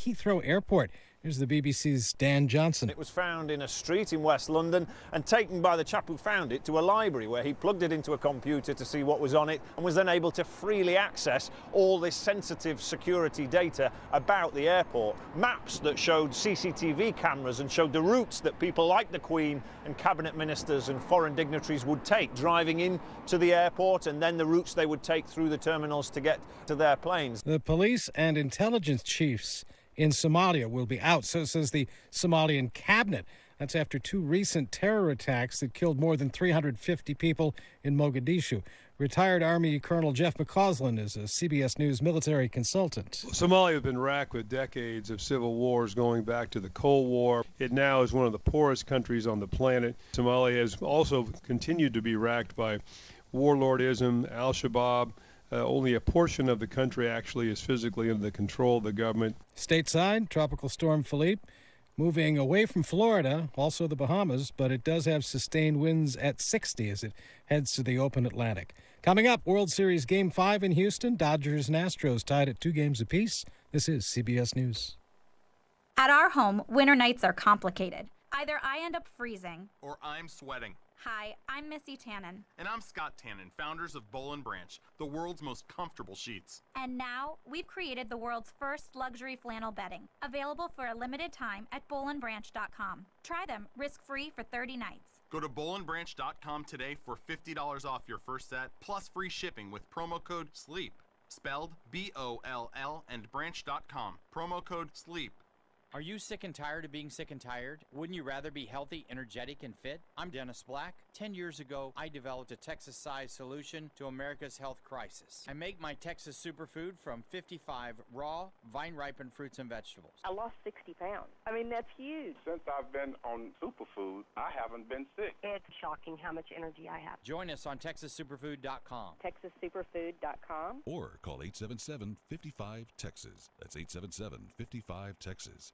Heathrow Airport. Here's the BBC's Dan Johnson. It was found in a street in West London and taken by the chap who found it to a library where he plugged it into a computer to see what was on it and was then able to freely access all this sensitive security data about the airport. Maps that showed CCTV cameras and showed the routes that people like the Queen and cabinet ministers and foreign dignitaries would take driving into the airport, and then the routes they would take through the terminals to get to their planes. The police and intelligence chiefs in Somalia will be out, so says the Somalian cabinet. That's after 2 recent terror attacks that killed more than 350 people in Mogadishu. Retired Army Colonel Jeff McCausland is a CBS News military consultant. Somalia has been racked with decades of civil wars going back to the Cold War. It now is one of the poorest countries on the planet. Somalia has also continued to be racked by warlordism, Al-Shabaab. Only a portion of the country actually is physically under the control of the government. Stateside, Tropical Storm Philippe moving away from Florida, also the Bahamas, but it does have sustained winds at 60 as it heads to the open Atlantic. Coming up, World Series Game 5 in Houston. Dodgers and Astros tied at 2 games apiece. This is CBS News. At our home, winter nights are complicated. Either I end up freezing, or I'm sweating. Hi, I'm Missy Tannen. And I'm Scott Tannen, founders of Boll & Branch, the world's most comfortable sheets. And now, we've created the world's first luxury flannel bedding, available for a limited time at bollandbranch.com. Try them risk-free for 30 nights. Go to bollandbranch.com today for $50 off your first set, plus free shipping with promo code SLEEP, spelled B-O-L-L, and branch.com. Promo code SLEEP. Are you sick and tired of being sick and tired? Wouldn't you rather be healthy, energetic, and fit? I'm Dennis Black. 10 years ago, I developed a Texas-sized solution to America's health crisis. I make my Texas superfood from 55 raw, vine-ripened fruits and vegetables. I lost 60 pounds. I mean, that's huge. Since I've been on superfood, I haven't been sick. It's shocking how much energy I have. Join us on TexasSuperfood.com. TexasSuperfood.com. Or call 877-55-TEXAS. That's 877-55-TEXAS.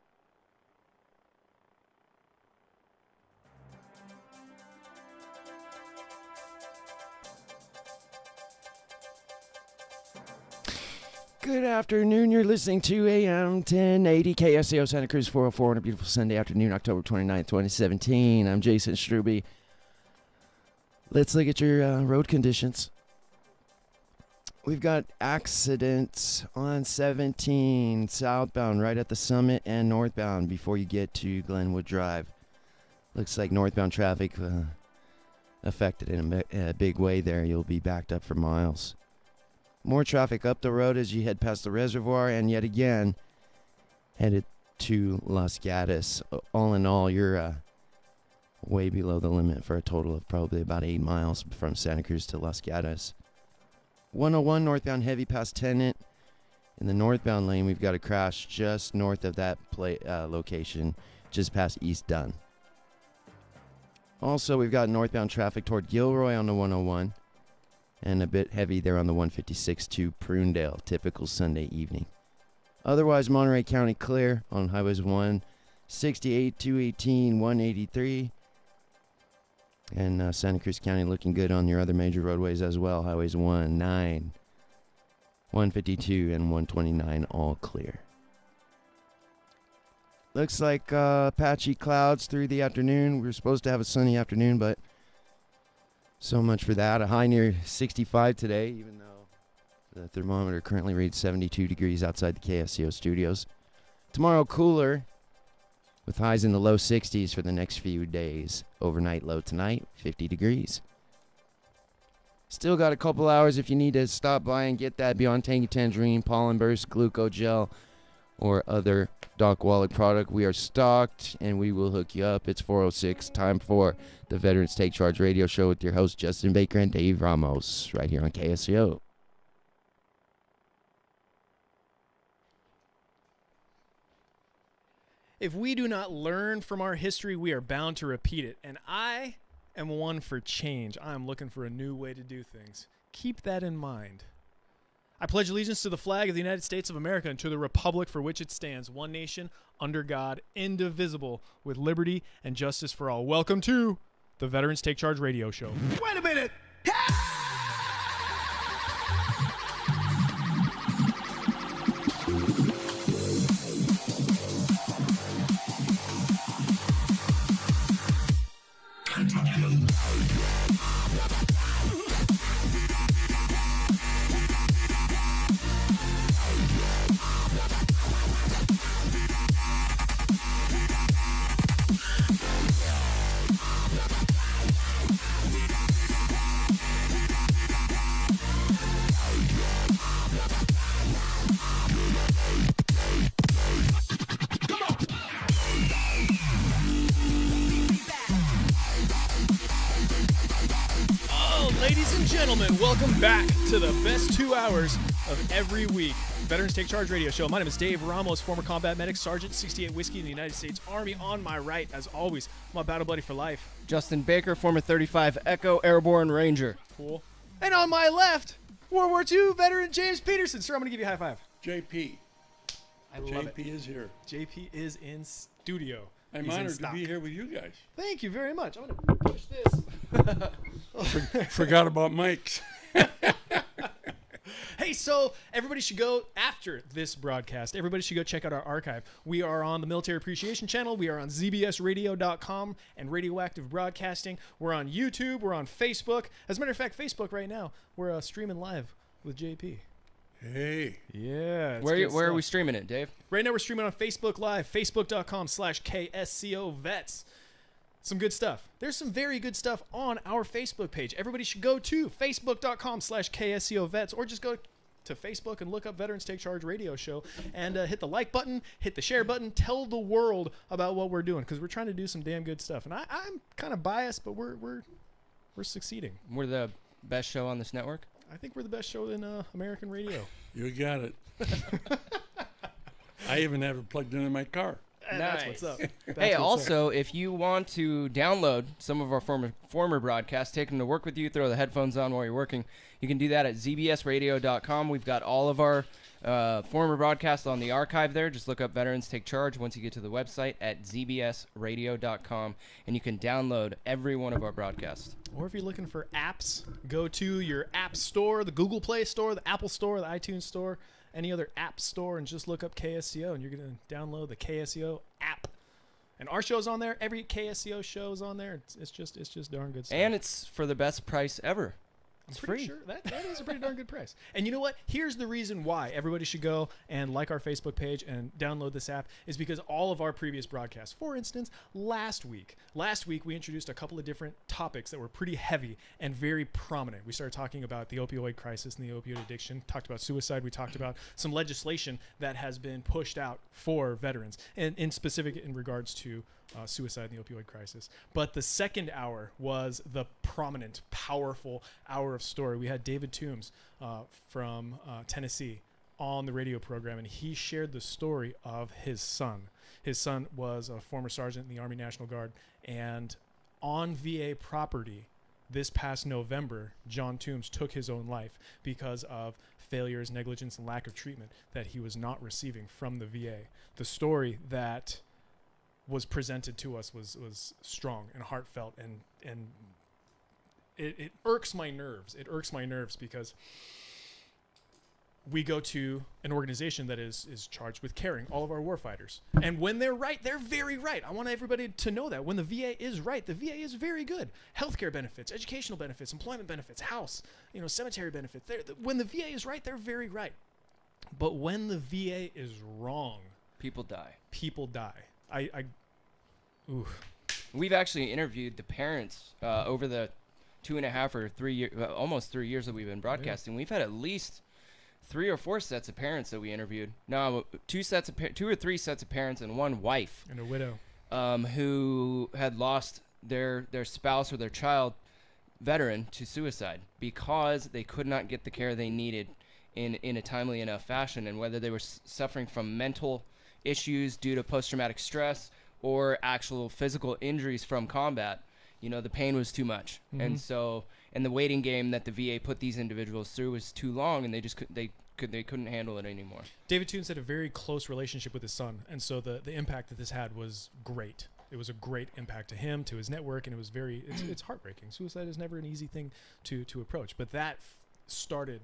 Good afternoon. You're listening to AM 1080 KSCO Santa Cruz 404 on a beautiful Sunday afternoon, October 29th, 2017. I'm Jason Struby. Let's look at your road conditions. We've got accidents on 17 southbound right at the summit and northbound before you get to Glenwood Drive. Looks like northbound traffic affected in a big way there. You'll be backed up for miles. More traffic up the road as you head past the reservoir and yet again headed to Los Gatos. All in all, you're way below the limit for a total of probably about 8 miles from Santa Cruz to Los Gatos. 101 northbound heavy past Tennant. In the northbound lane, we've got a crash just north of that location, just past East Dunn. Also, we've got northbound traffic toward Gilroy on the 101. And a bit heavy there on the 156 to Prunedale, typical Sunday evening. Otherwise, Monterey County clear on highways 168, 218, 183. And Santa Cruz County looking good on your other major roadways as well. Highways 19, 152, and 129 all clear. Looks like patchy clouds through the afternoon. We were supposed to have a sunny afternoon, but so much for that. A high near 65 today, even though the thermometer currently reads 72 degrees outside the KSCO studios. Tomorrow, cooler, with highs in the low 60s for the next few days. Overnight low tonight, 50 degrees. Still got a couple hours if you need to stop by and get that Beyond Tangy Tangerine, Pollen Burst, Gluco Gel, or other Doc Wallach product. We are stocked, and we will hook you up. It's 4:06, time for the Veterans Take Charge radio show with your hosts, Justin Baker and Dave Ramos, right here on KSCO. If we do not learn from our history, we are bound to repeat it. And I am one for change. I am looking for a new way to do things. Keep that in mind. I pledge allegiance to the flag of the United States of America and to the republic for which it stands, one nation, under God, indivisible, with liberty and justice for all. Welcome to the Veterans Take Charge radio show. Wait a minute! Welcome back to the best 2 hours of every week. Veterans Take Charge radio show. My name is Dave Ramos, former combat medic, Sergeant 68 Whiskey in the United States Army. On my right, as always, my battle buddy for life. Justin Baker, former 35 Echo Airborne Ranger. Cool. And on my left, World War II veteran James Peterson. Sir, I'm going to give you a high five. JP. I love it. JP is here. JP is in studio. I'm honored to be here with you guys. Thank you very much. I'm going to push this. Forgot about mics. Hey, so everybody should go after this broadcast. Everybody should go check out our archive. We are on the Military Appreciation Channel. We are on zbsradio.com and Radioactive Broadcasting. We're on YouTube. We're on Facebook. As a matter of fact, Facebook right now, we're streaming live with JP. Hey. Yeah. Where are we streaming it, Dave? Right now we're streaming on Facebook Live, facebook.com/KSCO Vets. Some good stuff. There's some very good stuff on our Facebook page. Everybody should go to facebook.com/KSCO Vets, or just go to Facebook and look up Veterans Take Charge radio show and hit the like button, hit the share button, tell the world about what we're doing, because we're trying to do some damn good stuff. And I'm kind of biased, but we're succeeding. We're the best show on this network? I think we're the best show in American radio. You got it. I even have it plugged into my car. And that's what's up. Hey, also, if you want to download some of our former broadcasts, take them to work with you, throw the headphones on while you're working, you can do that at zbsradio.com. We've got all of our former broadcasts on the archive there. Just look up Veterans Take Charge once you get to the website at zbsradio.com, and you can download every one of our broadcasts. Or if you're looking for apps, go to your app store, the Google Play Store, the Apple Store, the iTunes Store, any other app store, and just look up KSCO, and you're going to download the KSCO app. And our show's on there. Every KSCO show's on there. It's just darn good stuff. And it's for the best price ever. It's I'm pretty free. sure that is a pretty darn good price. And you know what? Here's the reason why everybody should go and like our Facebook page and download this app is because all of our previous broadcasts, for instance, last week we introduced a couple of different topics that were pretty heavy and very prominent. We started talking about the opioid crisis and the opioid addiction, talked about suicide. We talked about some legislation that has been pushed out for veterans, and in specific in regards to suicide and the opioid crisis. But the second hour was the prominent, powerful hour of story. We had David Toombs from Tennessee on the radio program, and he shared the story of his son. His son was a former sergeant in the Army National Guard, and on VA property this past November, John Toombs took his own life because of failures, negligence, and lack of treatment that he was not receiving from the VA. The story that was presented to us was strong and heartfelt, and it irks my nerves. It irks my nerves because we go to an organization that is charged with caring all of our warfighters. And when they're right, they're very right. I want everybody to know that. When the VA is right, the VA is very good. Healthcare benefits, educational benefits, employment benefits, house, cemetery benefits. When the VA is right, they're very right. But when the VA is wrong, people die. People die. We've actually interviewed the parents over the 2.5 or 3 years, almost 3 years that we've been broadcasting. Yeah. We've had at least 3 or 4 sets of parents that we interviewed. No, 2 or 3 sets of parents and one wife and a widow who had lost their spouse or their child, veteran, to suicide because they could not get the care they needed in a timely enough fashion, and whether they were suffering from mental issues due to post-traumatic stress or actual physical injuries from combat, the pain was too much. Mm-hmm. And the waiting game that the VA put these individuals through was too long, and they couldn't handle it anymore. David Toombs had a very close relationship with his son, and so the impact that this had was great. It was a great impact to him, to his network, and it was it's heartbreaking. Suicide is never an easy thing to approach, but that started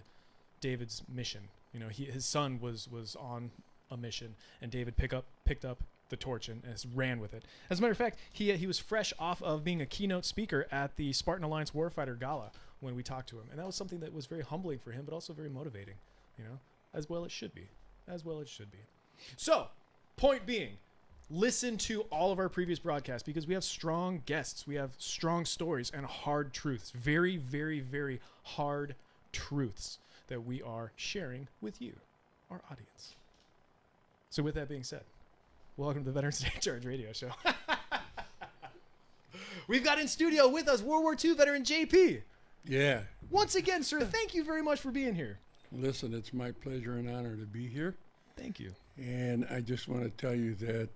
David's mission. His son was on a mission, and David picked up the torch and ran with it. As a matter of fact, he was fresh off of being a keynote speaker at the Spartan Alliance Warfighter Gala when we talked to him, and that was something that was very humbling for him, but also very motivating. As well it should be. So, point being, listen to all of our previous broadcasts because we have strong guests, we have strong stories and hard truths, very, very, very hard truths that we are sharing with you, our audience. So with that being said, welcome to the Veterans Take Charge radio show. We've got in studio with us World War II veteran JP. Yeah. Once again, sir, thank you very much for being here. Listen, it's my pleasure and honor to be here. Thank you. And I just want to tell you that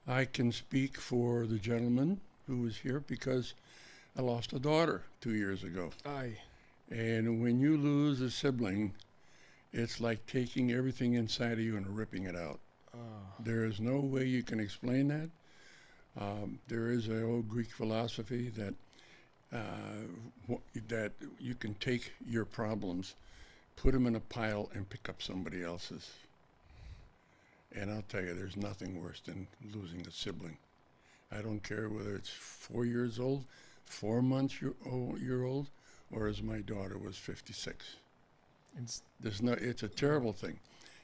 I can speak for the gentleman who was here because I lost a daughter 2 years ago. Aye. And when you lose a sibling, it's like taking everything inside of you and ripping it out. There is no way you can explain that. There is an old Greek philosophy that that you can take your problems, put them in a pile, and pick up somebody else's. And I'll tell you, there's nothing worse than losing a sibling. I don't care whether it's 4 years old, 4 months year old, or as my daughter was 56. It's a terrible thing.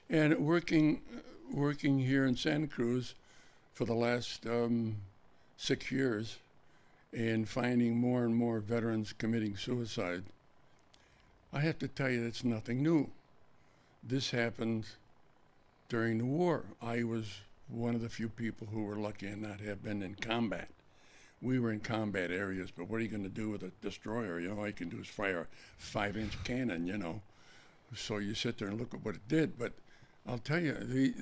And working here in Santa Cruz for the last 6 years and finding more and more veterans committing suicide, I have to tell you it's nothing new. This happened during the war. I was one of the few people who were lucky and not have been in combat. We were in combat areas, but what are you going to do with a destroyer? You know, all you can do is fire a 5-inch cannon, you know. So you sit there and look at what it did. But I'll tell you,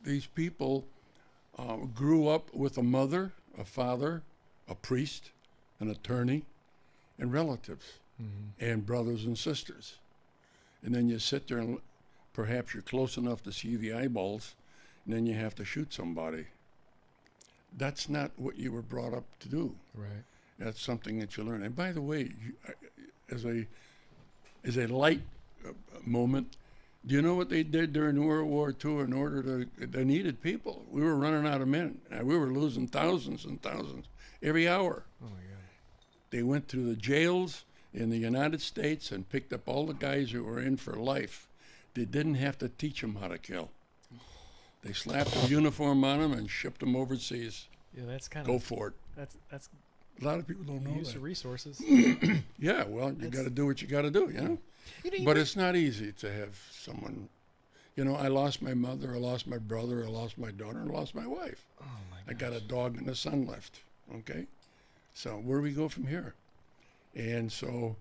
these people grew up with a mother, a father, a priest, an attorney, and relatives, and brothers and sisters. And then you sit there and perhaps you're close enough to see the eyeballs, and then you have to shoot somebody. That's not what you were brought up to do. Right. That's something that you learn. And by the way, as a light moment, do you know what they did during World War II in order to, they needed people. We were running out of men. We were losing thousands and thousands every hour. Oh my God. They went to the jails in the United States and picked up all the guys who were in for life. They didn't have to teach them how to kill. They slapped a uniform on them and shipped them overseas. Yeah, that's kind of... Go for it. That's a lot of people don't know use that. of resources. Yeah, well, you got to do what you got to do, you know? But it's not easy to have someone... You know, I lost my mother, I lost my brother, I lost my daughter, and I lost my wife. Oh, my gosh. I got a dog and a son left, okay? So where do we go from here? And so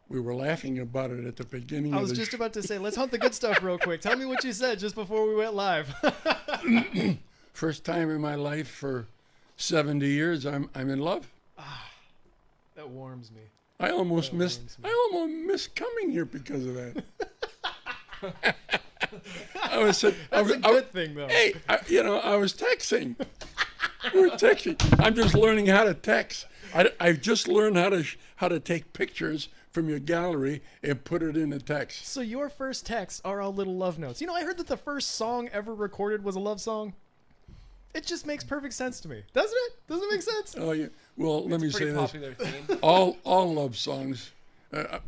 we were laughing about it at the beginning I of was just about to say, let's hunt the good stuff real quick. Tell me what you said just before we went live. First time in my life for 70 years, I'm in love. That warms me. I almost missed coming here because of that. That's a good thing, though. Hey, I was texting. We were texting. I'm just learning how to text. I've just learned how to take pictures from your gallery and put it in a text. So your first texts are all little love notes. You know, I heard that the first song ever recorded was a love song. It just makes perfect sense to me, doesn't it? Doesn't it make sense? Oh yeah. Well, let me say this. Popular theme. All love songs.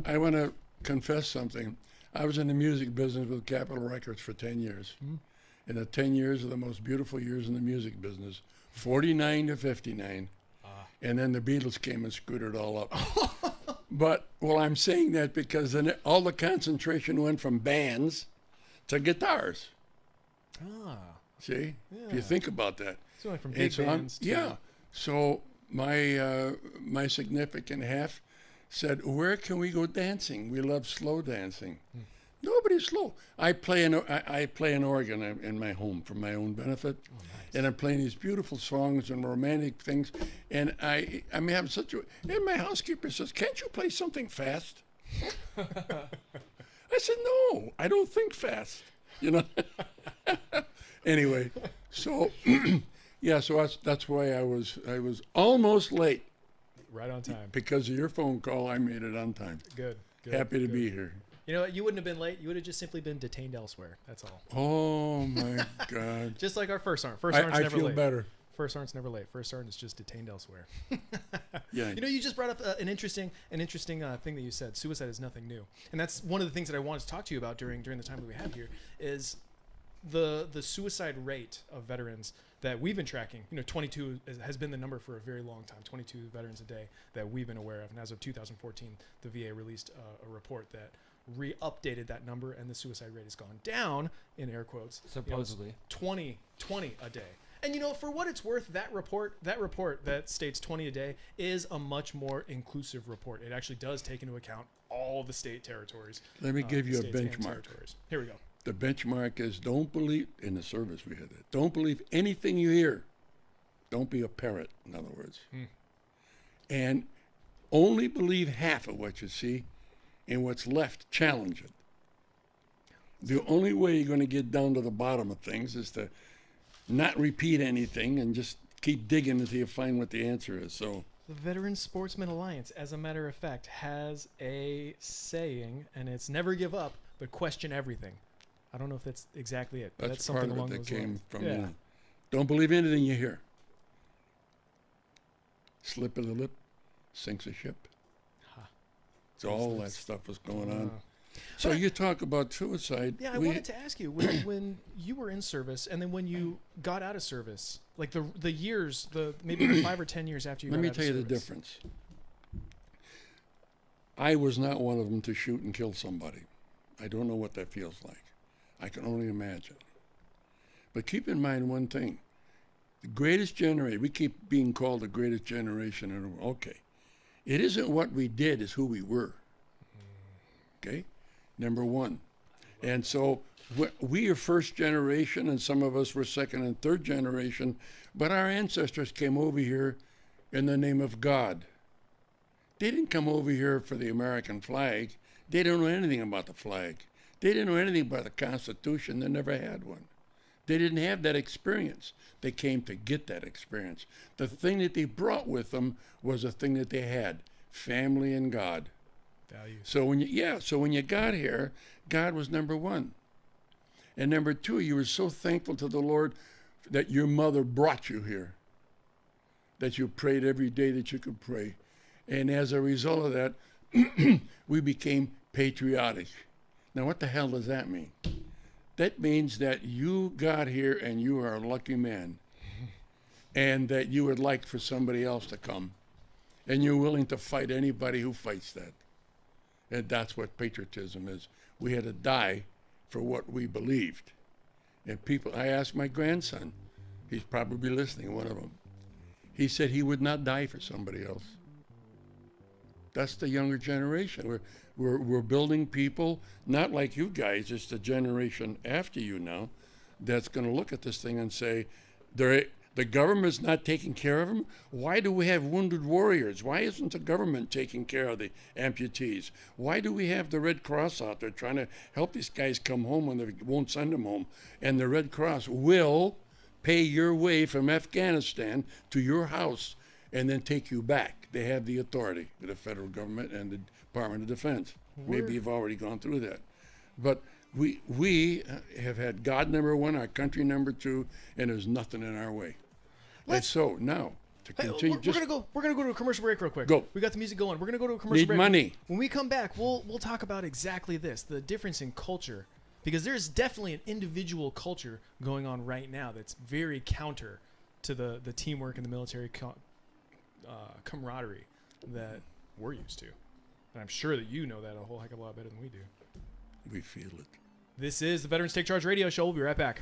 I want to confess something. I was in the music business with Capitol Records for 10 years. And the 10 years are the most beautiful years in the music business. 49 to 59. And then the Beatles came and screwed it all up. But, well, I'm saying that because then all the concentration went from bands to guitars. See? Yeah. If you think about that. So like from big bands to... Yeah. So my significant half said, where can we go dancing? We love slow dancing. Nobody's slow. I play an organ in my home for my own benefit. Oh, nice. And I'm playing these beautiful songs and romantic things. And I'm having such a... And my housekeeper says, can't you play something fast? I said, no, I don't think fast. You know? Anyway, so... yeah, so that's why I was almost late. Right on time. Because of your phone call, I made it on time. Good. Happy to be here. You know what? You wouldn't have been late. You would have just simply been detained elsewhere. That's all. Oh, my God. Just like our first sergeant. First sergeant's never late. I feel better. First sergeant's never late. First sergeant is just detained elsewhere. Yeah. You know, you just brought up an interesting thing that you said. Suicide is nothing new. And that's one of the things that I wanted to talk to you about during the time that we have here is the suicide rate of veterans that we've been tracking. You know, 22 has been the number for a very long time, 22 veterans a day that we've been aware of. And as of 2014, the VA released a report that re-updated that number, and the suicide rate has gone down, in air quotes. Supposedly. You know, 20 a day. And for what it's worth, that report that states 20 a day is a much more inclusive report. It actually does take into account all the state territories. Let me give you a states and benchmark. territories. Here we go. The benchmark is don't believe, in the service we had that, don't believe anything you hear. Don't be a parrot, in other words. And only believe half of what you see, and what's left, challenge it. The only way you're going to get down to the bottom of things is to not repeat anything and just keep digging until you find what the answer is. So the Veteran Sportsman Alliance, as a matter of fact, has a saying, and it's never give up, but question everything. I don't know if that's exactly it, but that's something along those lines. From don't believe anything you hear. Slip of the lip sinks a ship. So all that stuff was going on. So you talk about suicide. Yeah, I wanted to ask you, when you were in service and then when you got out of service, like the years, maybe the 5 or 10 years after you got out of service. Let me tell you the difference. I was not one of them to shoot and kill somebody. I don't know what that feels like. I can only imagine. But keep in mind one thing. The greatest generation, we keep being called the greatest generation in the world. Okay. It isn't what we did, it's who we were. Okay? Number one. And so we are first generation, and some of us were second and third generation, but our ancestors came over here in the name of God. They didn't come over here for the American flag. They don't know anything about the flag. They didn't know anything about the Constitution. They never had one. They didn't have that experience. They came to get that experience. The thing that they brought with them was a thing that they had, family and God. Values. So when you got here, God was number one. And number two, you were so thankful to the Lord that your mother brought you here, that you prayed every day that you could pray. And as a result of that, we became patriotic. Now, what the hell does that mean? That means that you got here and you are a lucky man, and that you would like for somebody else to come, and you're willing to fight anybody who fights that. And that's what patriotism is. We had to die for what we believed. And people, I asked my grandson, he's probably listening, one of them. He said he would not die for somebody else. That's the younger generation. We're building people, not like you guys, it's the generation after you now, that's going to look at this thing and say, the government's not taking care of them? Why do we have wounded warriors? Why isn't the government taking care of the amputees? Why do we have the Red Cross out there trying to help these guys come home when they won't send them home? And the Red Cross will pay your way from Afghanistan to your house and then take you back. They have the authority, the federal government and the Department of Defense. Maybe you've already gone through that. But we have had God number one, our country number two, and there's nothing in our way. And so now, to continue, we're gonna go to a commercial break real quick. Go. We got the music going. We're gonna go to a commercial break. Need money. When we come back, we'll talk about exactly this, the difference in culture, because there's definitely an individual culture going on right now that's very counter to the teamwork and the military camaraderie that we're used to. And I'm sure that you know that a whole heck of a lot better than we do. We feel it. This is the Veterans Take Charge Radio Show. We'll be right back.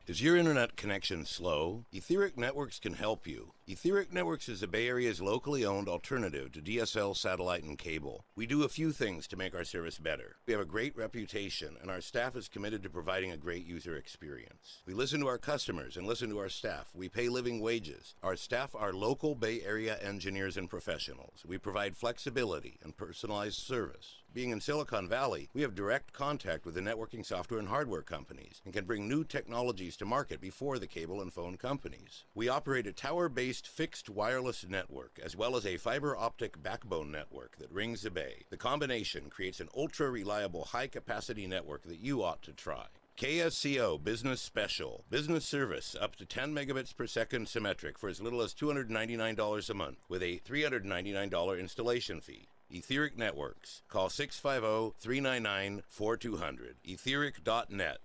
Is your internet connection slow? Etheric Networks can help you. Etheric Networks is the Bay Area's locally owned alternative to DSL satellite and cable. We do a few things to make our service better. We have a great reputation, and our staff is committed to providing a great user experience. We listen to our customers and listen to our staff. We pay living wages. Our staff are local Bay Area engineers and professionals. We provide flexibility and personalized service. Being in Silicon Valley, we have direct contact with the networking software and hardware companies and can bring new technologies to market before the cable and phone companies. We operate a tower-based fixed wireless network as well as a fiber optic backbone network that rings the Bay. The combination creates an ultra-reliable high-capacity network that you ought to try. KSCO Business Special. Business service up to 10 megabits per second symmetric for as little as $299 a month with a $399 installation fee. Etheric Networks. Call 650-399-4200. Etheric.net.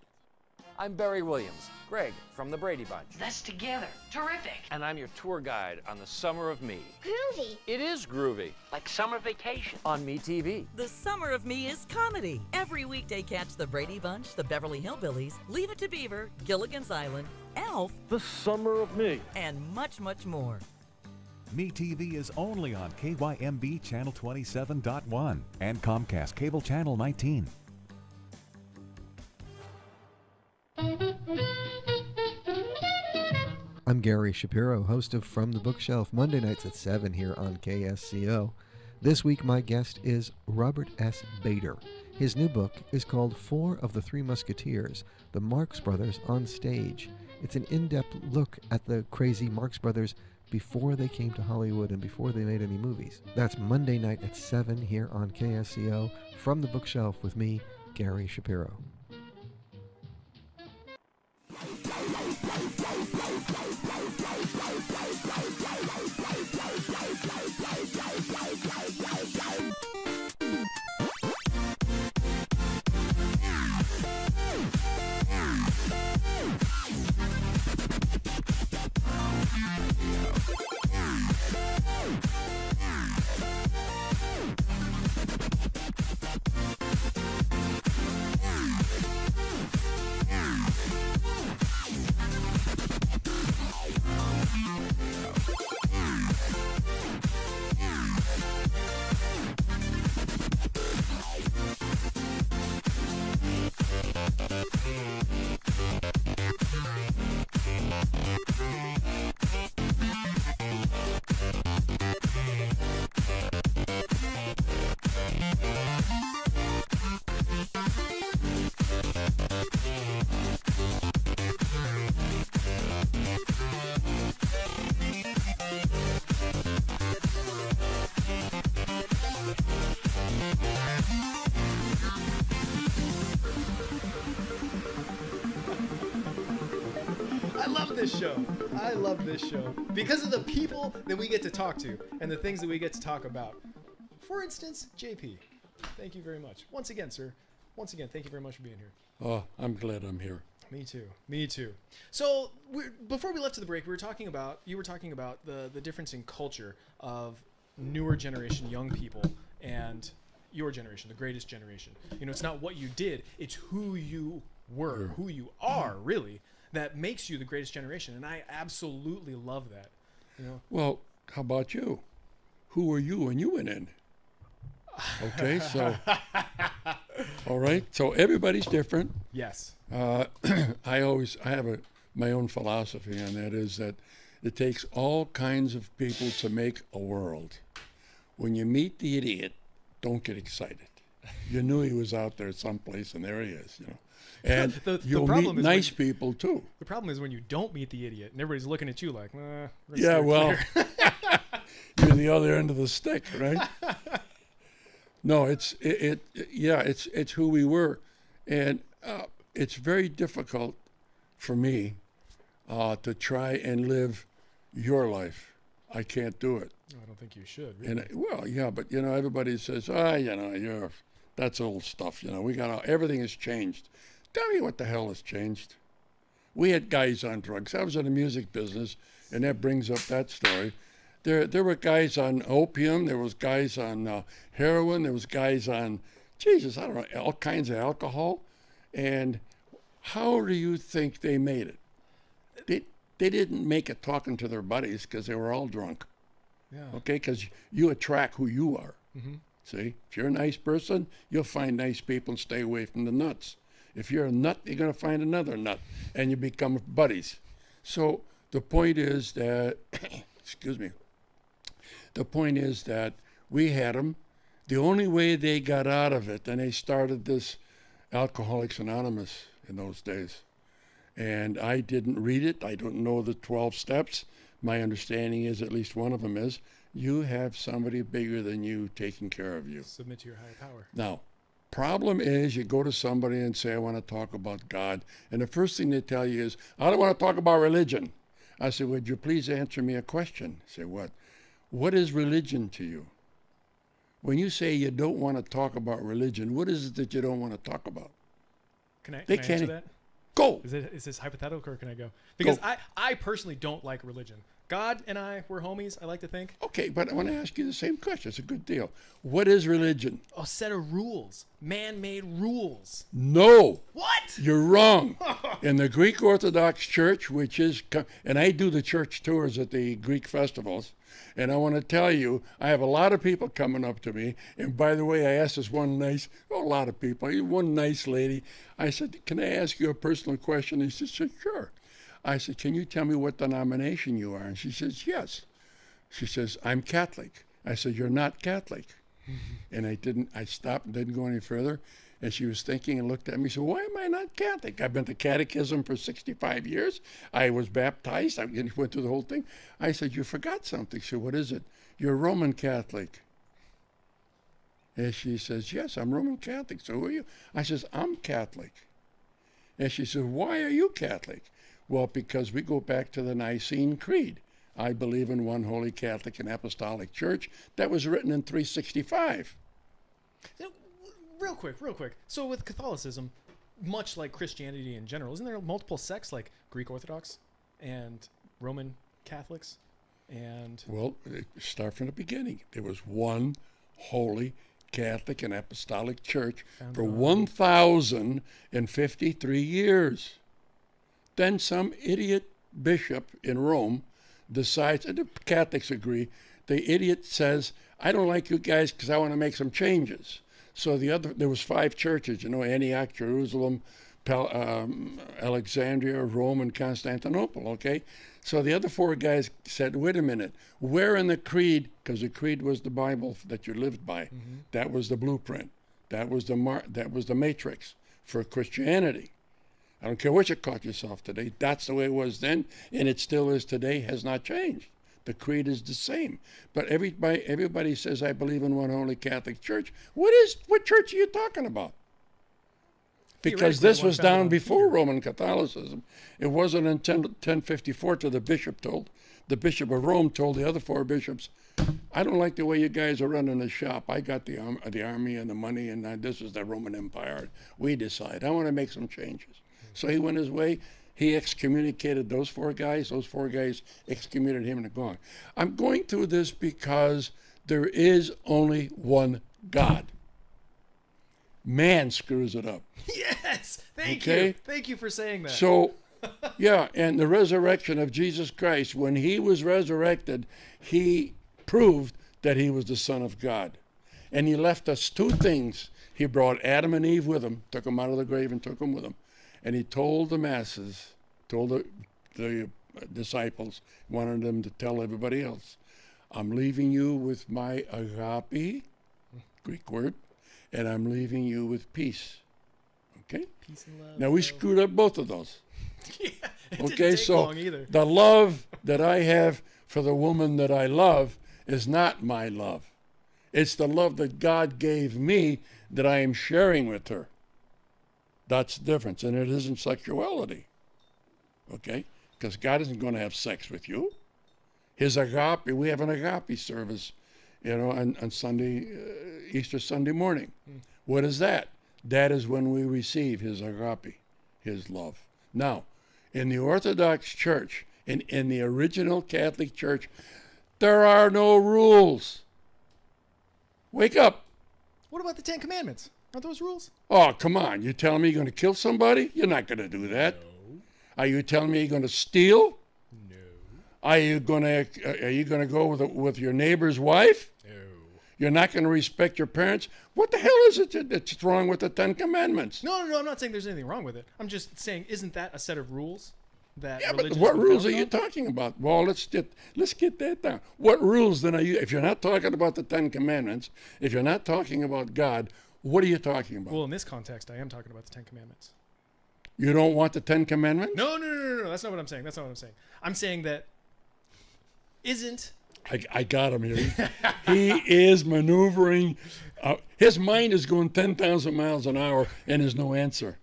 I'm Barry Williams, Greg from the Brady Bunch. That's together. Terrific. And I'm your tour guide on the Summer of Me. Groovy. It is groovy. Like summer vacation. On Me TV. The Summer of Me is comedy. Every weekday catch the Brady Bunch, the Beverly Hillbillies, Leave It to Beaver, Gilligan's Island, Elf, The Summer of Me, and much, much more. Me TV is only on KYMB Channel 27.1 and Comcast Cable Channel 19. I'm Gary Shapiro, host of From the Bookshelf, Monday nights at 7 here on KSCO. This week my guest is Robert S. Bader. His new book is called Four of the Three Musketeers, the Marx Brothers on Stage. It's an in-depth look at the crazy Marx Brothers before they came to Hollywood and before they made any movies. That's Monday night at 7 here on KSCO, From the Bookshelf with me, Gary Shapiro. I love this show because of the people that we get to talk to and the things that we get to talk about. For instance, JP, thank you very much. Once again, sir. Once again, thank you very much for being here. Oh, I'm glad I'm here. Me too. Me too. So before we left to the break, you were talking about the difference in culture of newer generation young people and your generation, the greatest generation. You know, it's not what you did, it's who you were, who you are, really, that makes you the greatest generation. And I absolutely love that. You know? Well, how about you? Who were you when you went in? Okay, so, all right, so everybody's different. Yes. I have my own philosophy on that, is that it takes all kinds of people to make a world. When you meet the idiot, don't get excited. You knew he was out there someplace, and there he is, you know. And you'll meet nice people, too. The problem is when you don't meet the idiot, and everybody's looking at you like, yeah, well, you're the other end of the stick, right? No, it's who we were. And it's very difficult for me to try and live your life. I can't do it. I don't think you should. Really. And well, yeah, but you know, everybody says, that's old stuff. You know, everything has changed. Tell me what the hell has changed. We had guys on drugs. I was in the music business, and that brings up that story. There were guys on opium. There was guys on heroin. There was guys on, Jesus, I don't know, all kinds of alcohol. And how do you think they made it? They didn't make it talking to their buddies because they were all drunk. Yeah. Okay, because you attract who you are. Mm-hmm. See, if you're a nice person, you'll find nice people and stay away from the nuts. If you're a nut, you're going to find another nut, and you become buddies. So the point is that, excuse me, the point is that we had them. The only way they got out of it, and they started this Alcoholics Anonymous in those days. And I didn't read it. I don't know the 12 steps. My understanding is at least one of them is you have somebody bigger than you taking care of you. Submit to your higher power. Now, problem is you go to somebody and say, I want to talk about God. And the first thing they tell you is, I don't want to talk about religion. I said, would you please answer me a question? I say, what? What is religion to you? When you say you don't want to talk about religion, what is it that you don't want to talk about? Can I They answer can't- that? Go. Is this hypothetical or can I go? Because I personally don't like religion. God and I, we're homies, I like to think. Okay, but I want to ask you the same question. It's a good deal. What is religion? A set of rules. Man-made rules. No. What? You're wrong. In the Greek Orthodox Church, which is, and I do the church tours at the Greek festivals, and I want to tell you, I have a lot of people coming up to me. And by the way, I asked this one a lot of people, one nice lady. I said, can I ask you a personal question? And she said, sure. I said, can you tell me what denomination you are? And she says, yes. She says, I'm Catholic. I said, you're not Catholic. And I stopped and didn't go any further. And she was thinking and looked at me and said, why am I not Catholic? I've been to catechism for 65 years. I was baptized. I went through the whole thing. I said, you forgot something. She said, what is it? You're Roman Catholic. And she says, yes, I'm Roman Catholic. So who are you? I says, I'm Catholic. And she says, why are you Catholic? Well, because we go back to the Nicene Creed. I believe in one holy Catholic and Apostolic Church. That was written in 365. Real quick. So with Catholicism, much like Christianity in general, isn't there multiple sects like Greek Orthodox and Roman Catholics? And well, start from the beginning. There was one holy Catholic and Apostolic Church for 1,053 years. Then some idiot bishop in Rome decides, and the Catholics agree, the idiot says, I don't like you guys because I want to make some changes. So there was 5 churches, Antioch, Jerusalem, Alexandria, Rome, and Constantinople, okay? So the other 4 guys said, wait a minute, where in the creed, because the creed was the Bible that you lived by, that was the blueprint, that was the matrix for Christianity. I don't care what you caught yourself today. That's the way it was then, and it still is today, has not changed. The creed is the same. But everybody says, I believe in one holy Catholic Church. What church are you talking about? Because this was down before Roman Catholicism. It wasn't until 1054 till the bishop of Rome told the other 4 bishops, I don't like the way you guys are running the shop. I got the army and the money, and this is the Roman Empire. We decide. I want to make some changes. So he went his way. He excommunicated those 4 guys. Those 4 guys excommunicated him and they're gone. I'm going through this because there is only one God. Man screws it up. Yes! Thank Okay? you. Thank you for saying that. So, yeah, and the resurrection of Jesus Christ, when he was resurrected, he proved that he was the Son of God. And he left us 2 things. He brought Adam and Eve with him, took them out of the grave and took them with him. And he told the masses, told the disciples, wanted them to tell everybody else, I'm leaving you with my agape, Greek word, and I'm leaving you with peace. Okay? Peace and love. Now we screwed up both of those. Yeah, it okay, didn't take so long either. the love that I have for the woman that I love is not my love. It's the love that God gave me that I am sharing with her. That's the difference, and it isn't sexuality, okay? Because God isn't going to have sex with you. His agape, we have an agape service, on Sunday, Easter Sunday morning. What is that? That is when we receive his agape, his love. Now, in the Orthodox Church, in the original Catholic Church, there are no rules. Wake up. What about the 10 Commandments? Aren't those rules? Oh, come on. You telling me you're going to kill somebody? You're not going to do that. No. Are you telling me you're going to steal? No. Are you going to go with your neighbor's wife? No. You're not going to respect your parents? What the hell is it that's wrong with the 10 Commandments? No, I'm not saying there's anything wrong with it. I'm just saying, isn't that a set of rules? Yeah, but what rules are you talking about? Well, let's get that down. What rules then are you? If you're not talking about the 10 Commandments, if you're not talking about God, what are you talking about? Well, in this context, I am talking about the 10 Commandments. You don't want the 10 Commandments? No. That's not what I'm saying. I'm saying that isn't... I got him here. He is maneuvering. His mind is going 10,000 miles an hour and there's no answer.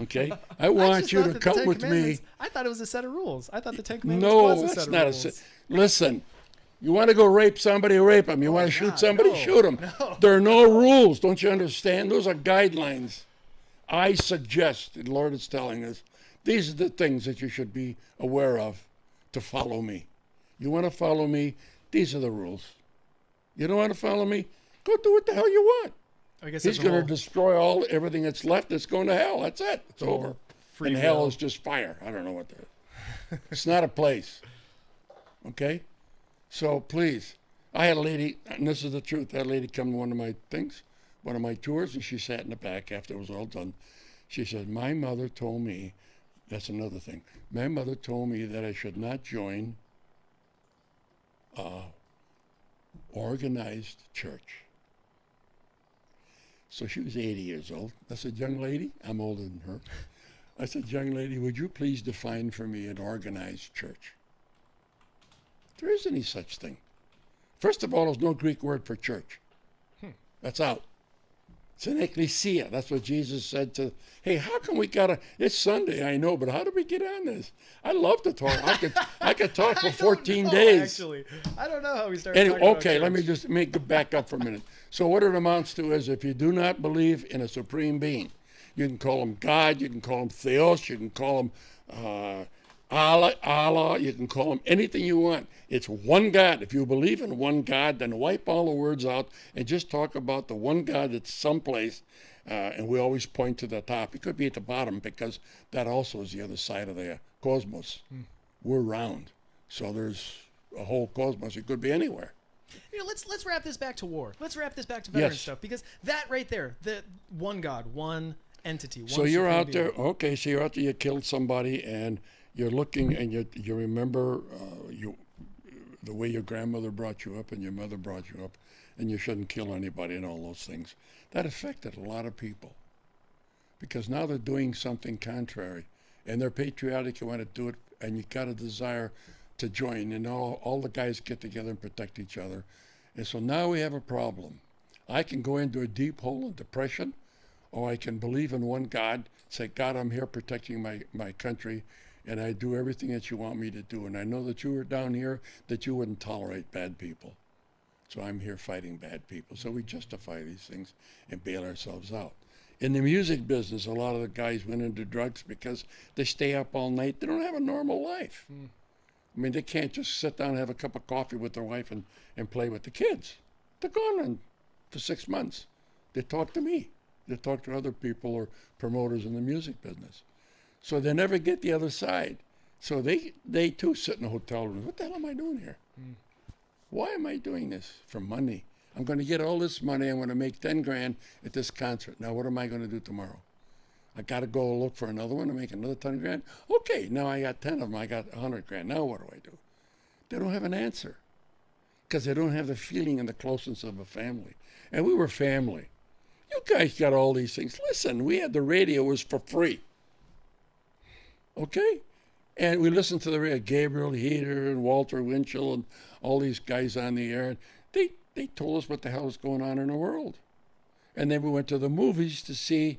Okay? I want you to come with me. I thought it was a set of rules. I thought the 10 Commandments was a set of rules. Listen, You want to go rape somebody, rape them. You want to shoot somebody, shoot them. No. There are no rules. Don't you understand? Those are guidelines. I suggest, the Lord is telling us, these are the things that you should be aware of to follow me. You want to follow me? These are the rules. You don't want to follow me? Go do what the hell you want. I guess He's going to destroy everything that's left. It's going to hell. That's it. It's over. And hell is just fire. I don't know what that is. It's not a place. Okay? So please, I had a lady, and this is the truth, I had a lady come to one of my things, one of my tours, and she sat in the back after it was all done. She said, my mother told me, that's another thing, my mother told me that I should not join organized church. So she was 80 years old. I said, young lady, I'm older than her. I said, young lady, would you please define for me an organized church? There isn't any such thing. First of all, there's no Greek word for church. That's out. It's an ecclesia. That's what Jesus said to, hey, how come we got to, it's Sunday, I know, but how did we get on this? I love to talk. I could talk for 14 days. Actually, I don't know how we started Anyway, talking okay, about let me church. just back up for a minute. So what it amounts to is if you do not believe in a supreme being, you can call him God, you can call him Theos, you can call him Allah, you can call him anything you want. It's one God. If you believe in one God, then wipe all the words out and just talk about the one God that's someplace, and we always point to the top. It could be at the bottom because that also is the other side of the cosmos. We're round, so there's a whole cosmos. It could be anywhere. You know, let's wrap this back to war. Let's wrap this back to veteran Yes. stuff, because that right there, the one God, one entity, one So you're supreme out there, being. okay, so you're out there, you killed somebody, and you're looking, and you remember the way your grandmother brought you up and your mother brought you up, and you shouldn't kill anybody and all those things. That affected a lot of people, because now they're doing something contrary, and they're patriotic, you want to do it, and you got a desire to join, and all the guys get together and protect each other. And so now we have a problem. I can go into a deep hole of depression, or I can believe in one God, say, God, I'm here protecting my country, and I do everything that you want me to do. And I know that you were down here, that you wouldn't tolerate bad people. So I'm here fighting bad people. So we justify these things and bail ourselves out. In the music business, a lot of the guys went into drugs because they stay up all night. They don't have a normal life. I mean, they can't just sit down and have a cup of coffee with their wife and play with the kids. They're gone for 6 months. They talk to me. They talk to other people or promoters in the music business. So they never get the other side. So they too sit in a hotel room. What the hell am I doing here? Why am I doing this? For money. I'm going to get all this money. I'm going to make 10 grand at this concert. Now what am I going to do tomorrow? I got to go look for another one to make another 10 grand. Okay, now I got 10 of them. I got 100 grand. Now what do I do? They don't have an answer because they don't have the feeling and the closeness of a family. And we were family. You guys got all these things. Listen, we had the radio, it was for free. Okay? And we listened to the radio, Gabriel Heater and Walter Winchell and all these guys on the air. And they told us what the hell is going on in the world. And then we went to the movies to see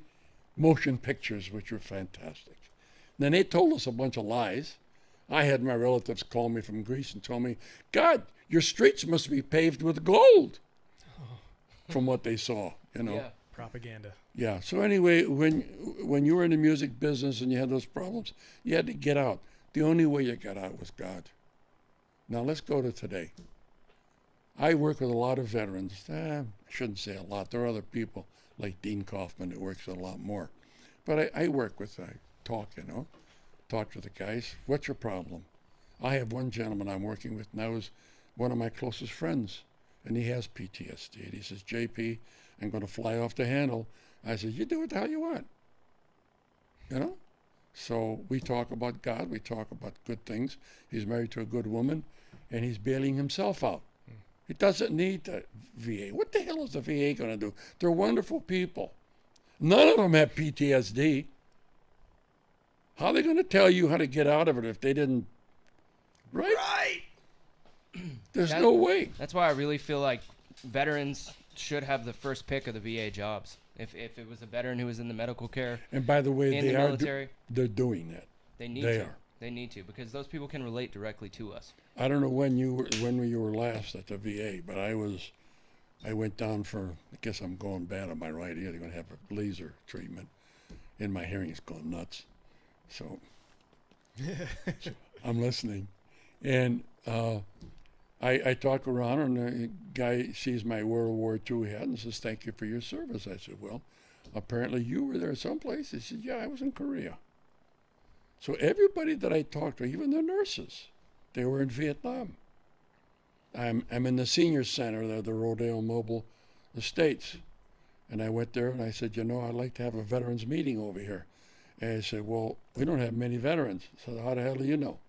motion pictures, which were fantastic. Then they told us a bunch of lies. I had my relatives call me from Greece and told me, God, your streets must be paved with gold. From what they saw, you know. Yeah. Propaganda. Yeah. So anyway, when you were in the music business and you had those problems, you had to get out. The only way you got out was God. Now let's go to today. I work with a lot of veterans. I shouldn't say a lot. There are other people like Dean Kaufman who works with a lot more. But I work with, I talk, you know, talk to the guys. What's your problem? I have one gentleman I'm working with now who's one of my closest friends, and he has PTSD. And he says, JP, I'm going to fly off the handle. I said, you do what the hell you want. You know? So we talk about God. We talk about good things. He's married to a good woman, and he's bailing himself out. He doesn't need the VA. What the hell is the VA going to do? They're wonderful people. None of them have PTSD. How are they going to tell you how to get out of it if they didn't? Right? There's no way. That's why I really feel like veterans should have the first pick of the VA jobs. If it was a veteran who was in the medical care, And by the way, in they the are military, they're doing that. they need They to. are. They need to, because those people can relate directly to us. I don't know when you were last at the VA, but I went down for, I guess I'm going bad on my right ear. They're going to have a laser treatment, and my hearing is going nuts. So I'm listening. And I talk around, and the guy sees my World War II hat and says, "Thank you for your service." I said, "Well, apparently you were there someplace." He said, "Yeah, I was in Korea." So everybody that I talked to, even the nurses, they were in Vietnam. I'm in the senior center there, the Rodale Mobile Estates. And I went there and I said, "You know, I'd like to have a veterans meeting over here." And I said, "Well, we don't have many veterans." I said, "How the hell do you know?"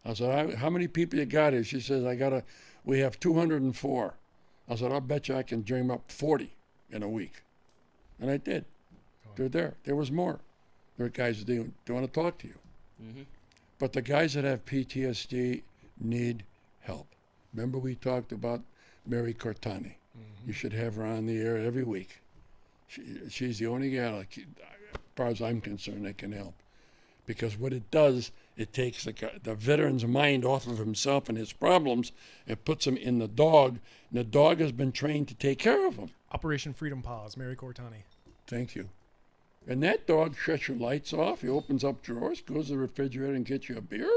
I said, "How many people you got here?" She says, "We have 204. I said, "I'll bet you I can dream up 40 in a week." And I did. They're there. There was more. There are guys that they want to talk to you. Mm-hmm. But the guys that have PTSD need help. Remember we talked about Mary Cortani. You should have her on the air every week. She's the only gal, as far as I'm concerned, that can help. Because what it does, it takes the veteran's mind off of himself and his problems and puts him in the dog. And the dog has been trained to take care of him. Operation Freedom Paws, Mary Cortani. Thank you. And that dog shuts your lights off. He opens up drawers, goes to the refrigerator and gets you a beer.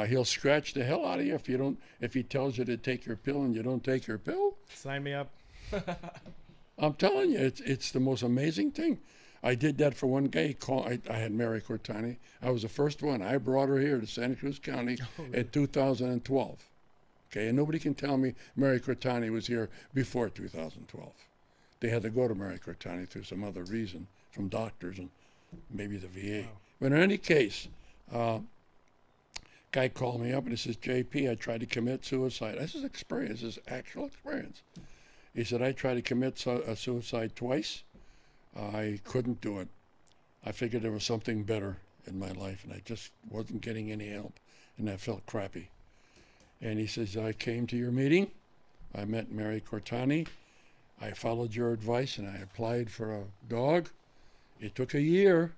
He'll scratch the hell out of you if he tells you to take your pill and you don't take your pill. Sign me up. I'm telling you, it's the most amazing thing. I did that for one guy. I had Mary Cortani. I was the first one. I brought her here to Santa Cruz County in 2012. Okay, and nobody can tell me Mary Cortani was here before 2012. They had to go to Mary Cortani through some other reason from doctors and maybe the VA. Wow. But in any case, guy called me up and he says, "JP, I tried to commit suicide." This is experience, this is actual experience. He said, "I tried to commit suicide twice. I couldn't do it. I figured there was something better in my life and I just wasn't getting any help and I felt crappy." And he says, "I came to your meeting. I met Mary Cortani. I followed your advice and I applied for a dog. It took a year,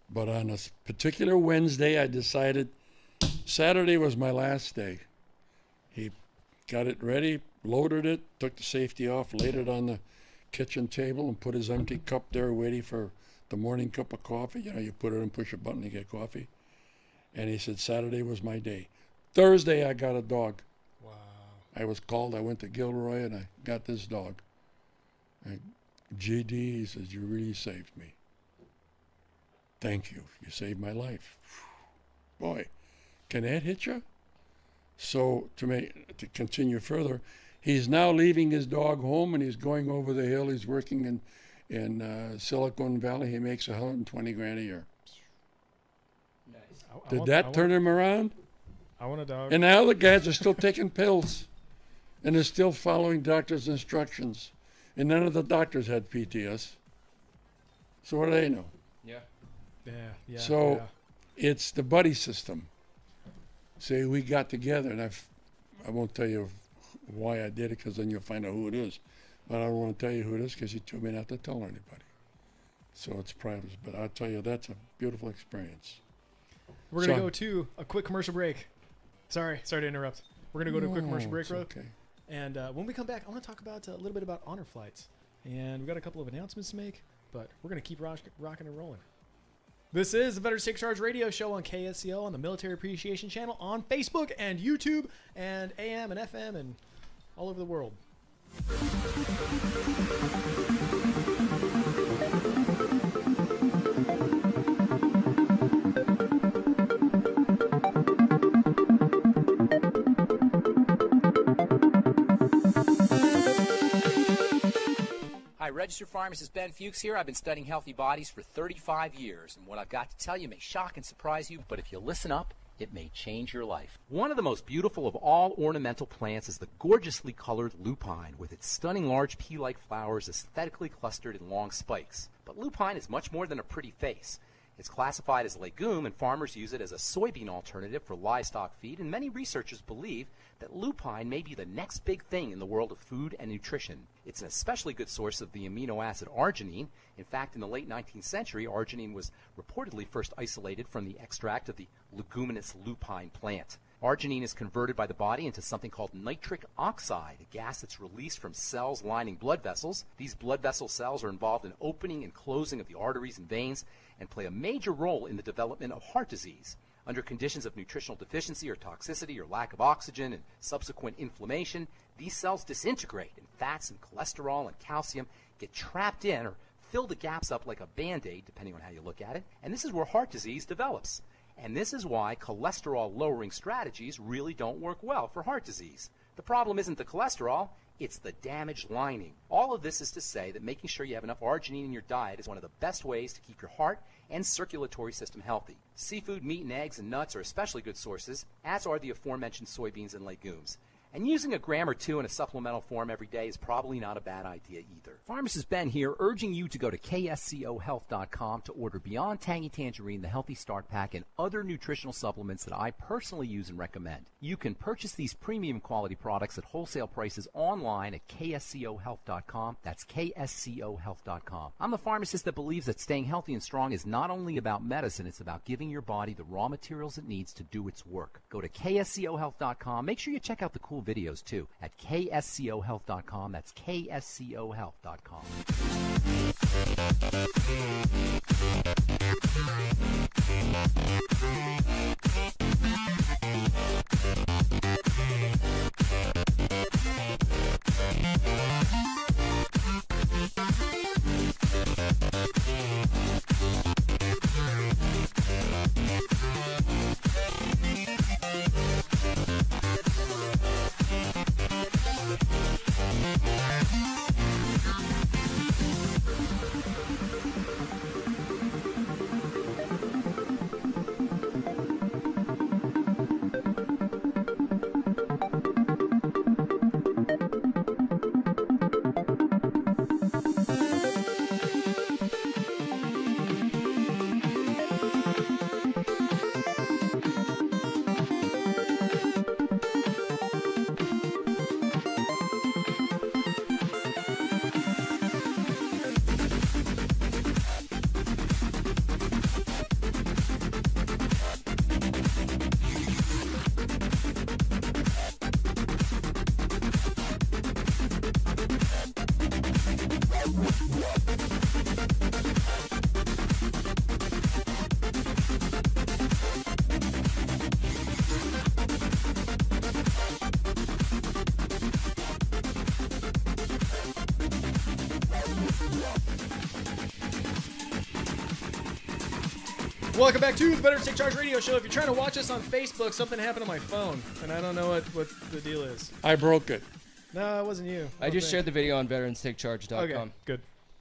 but on a particular Wednesday, I decided Saturday was my last day." He got it ready, loaded it, took the safety off, laid it on the kitchen table and put his empty cup there waiting for the morning cup of coffee. You know, you put it and push a button to get coffee. And he said, Saturday was my day. Thursday, I got a dog. Wow. I was called. I went to Gilroy and I got this dog. And GD, he says, "You really saved me. Thank you. You saved my life." Boy, can that hit you? So to continue further, he's now leaving his dog home and he's going over the hill. He's working in Silicon Valley. He makes $120,000 a year. Nice. Did that turn him around? I want a dog. And now the guys are still taking pills and they're still following doctors' instructions. And none of the doctors had PTS. So what do they know? Yeah. Yeah. So it's the buddy system. See, we got together, and I won't tell you why I did it, because then you'll find out who it is. But I don't want to tell you who it is because he told me not to tell anybody. So it's private. But I'll tell you, that's a beautiful experience. We're going to go to a quick commercial break. Sorry to interrupt. We're going to go to a quick commercial break, Ro. Okay. And when we come back, I want to talk about a little bit about honor flights. And we've got a couple of announcements to make, but we're going to keep rocking and rolling. This is the Veterans Take Charge Radio Show on KSCO on the Military Appreciation Channel on Facebook and YouTube and AM and FM and all over the world. Hi, Registered Pharmacist Ben Fuchs here. I've been studying healthy bodies for 35 years, and what I've got to tell you may shock and surprise you, but if you listen up, it may change your life. One of the most beautiful of all ornamental plants is the gorgeously colored lupine, with its stunning large pea-like flowers aesthetically clustered in long spikes. But lupine is much more than a pretty face. It's classified as a legume, and farmers use it as a soybean alternative for livestock feed, and many researchers believe that lupine may be the next big thing in the world of food and nutrition. It's an especially good source of the amino acid arginine. In fact, in the late 19th century, arginine was reportedly first isolated from the extract of the leguminous lupine plant. Arginine is converted by the body into something called nitric oxide, a gas that's released from cells lining blood vessels. These blood vessel cells are involved in opening and closing of the arteries and veins and play a major role in the development of heart disease. Under conditions of nutritional deficiency or toxicity or lack of oxygen and subsequent inflammation, these cells disintegrate, and fats and cholesterol and calcium get trapped in or fill the gaps up like a Band-Aid, depending on how you look at it, and this is where heart disease develops. And this is why cholesterol-lowering strategies really don't work well for heart disease. The problem isn't the cholesterol, it's the damaged lining. All of this is to say that making sure you have enough arginine in your diet is one of the best ways to keep your heart and circulatory system healthy. Seafood, meat, and eggs and nuts are especially good sources, as are the aforementioned soybeans and legumes. And using a gram or two in a supplemental form every day is probably not a bad idea either. Pharmacist Ben here, urging you to go to KSCOhealth.com to order Beyond Tangy Tangerine, the Healthy Start Pack, and other nutritional supplements that I personally use and recommend. You can purchase these premium quality products at wholesale prices online at KSCOhealth.com. That's KSCOhealth.com. I'm the pharmacist that believes that staying healthy and strong is not only about medicine, it's about giving your body the raw materials it needs to do its work. Go to KSCOhealth.com. Make sure you check out the cool videos too at KSCOhealth.com. That's KSCOhealth.com. Welcome back to the Veterans Take Charge Radio Show. If you're trying to watch us on Facebook, something happened to my phone, and I don't know what the deal is. I broke it. No, it wasn't you. I just shared the video on VeteransTakeCharge.com. Okay, good.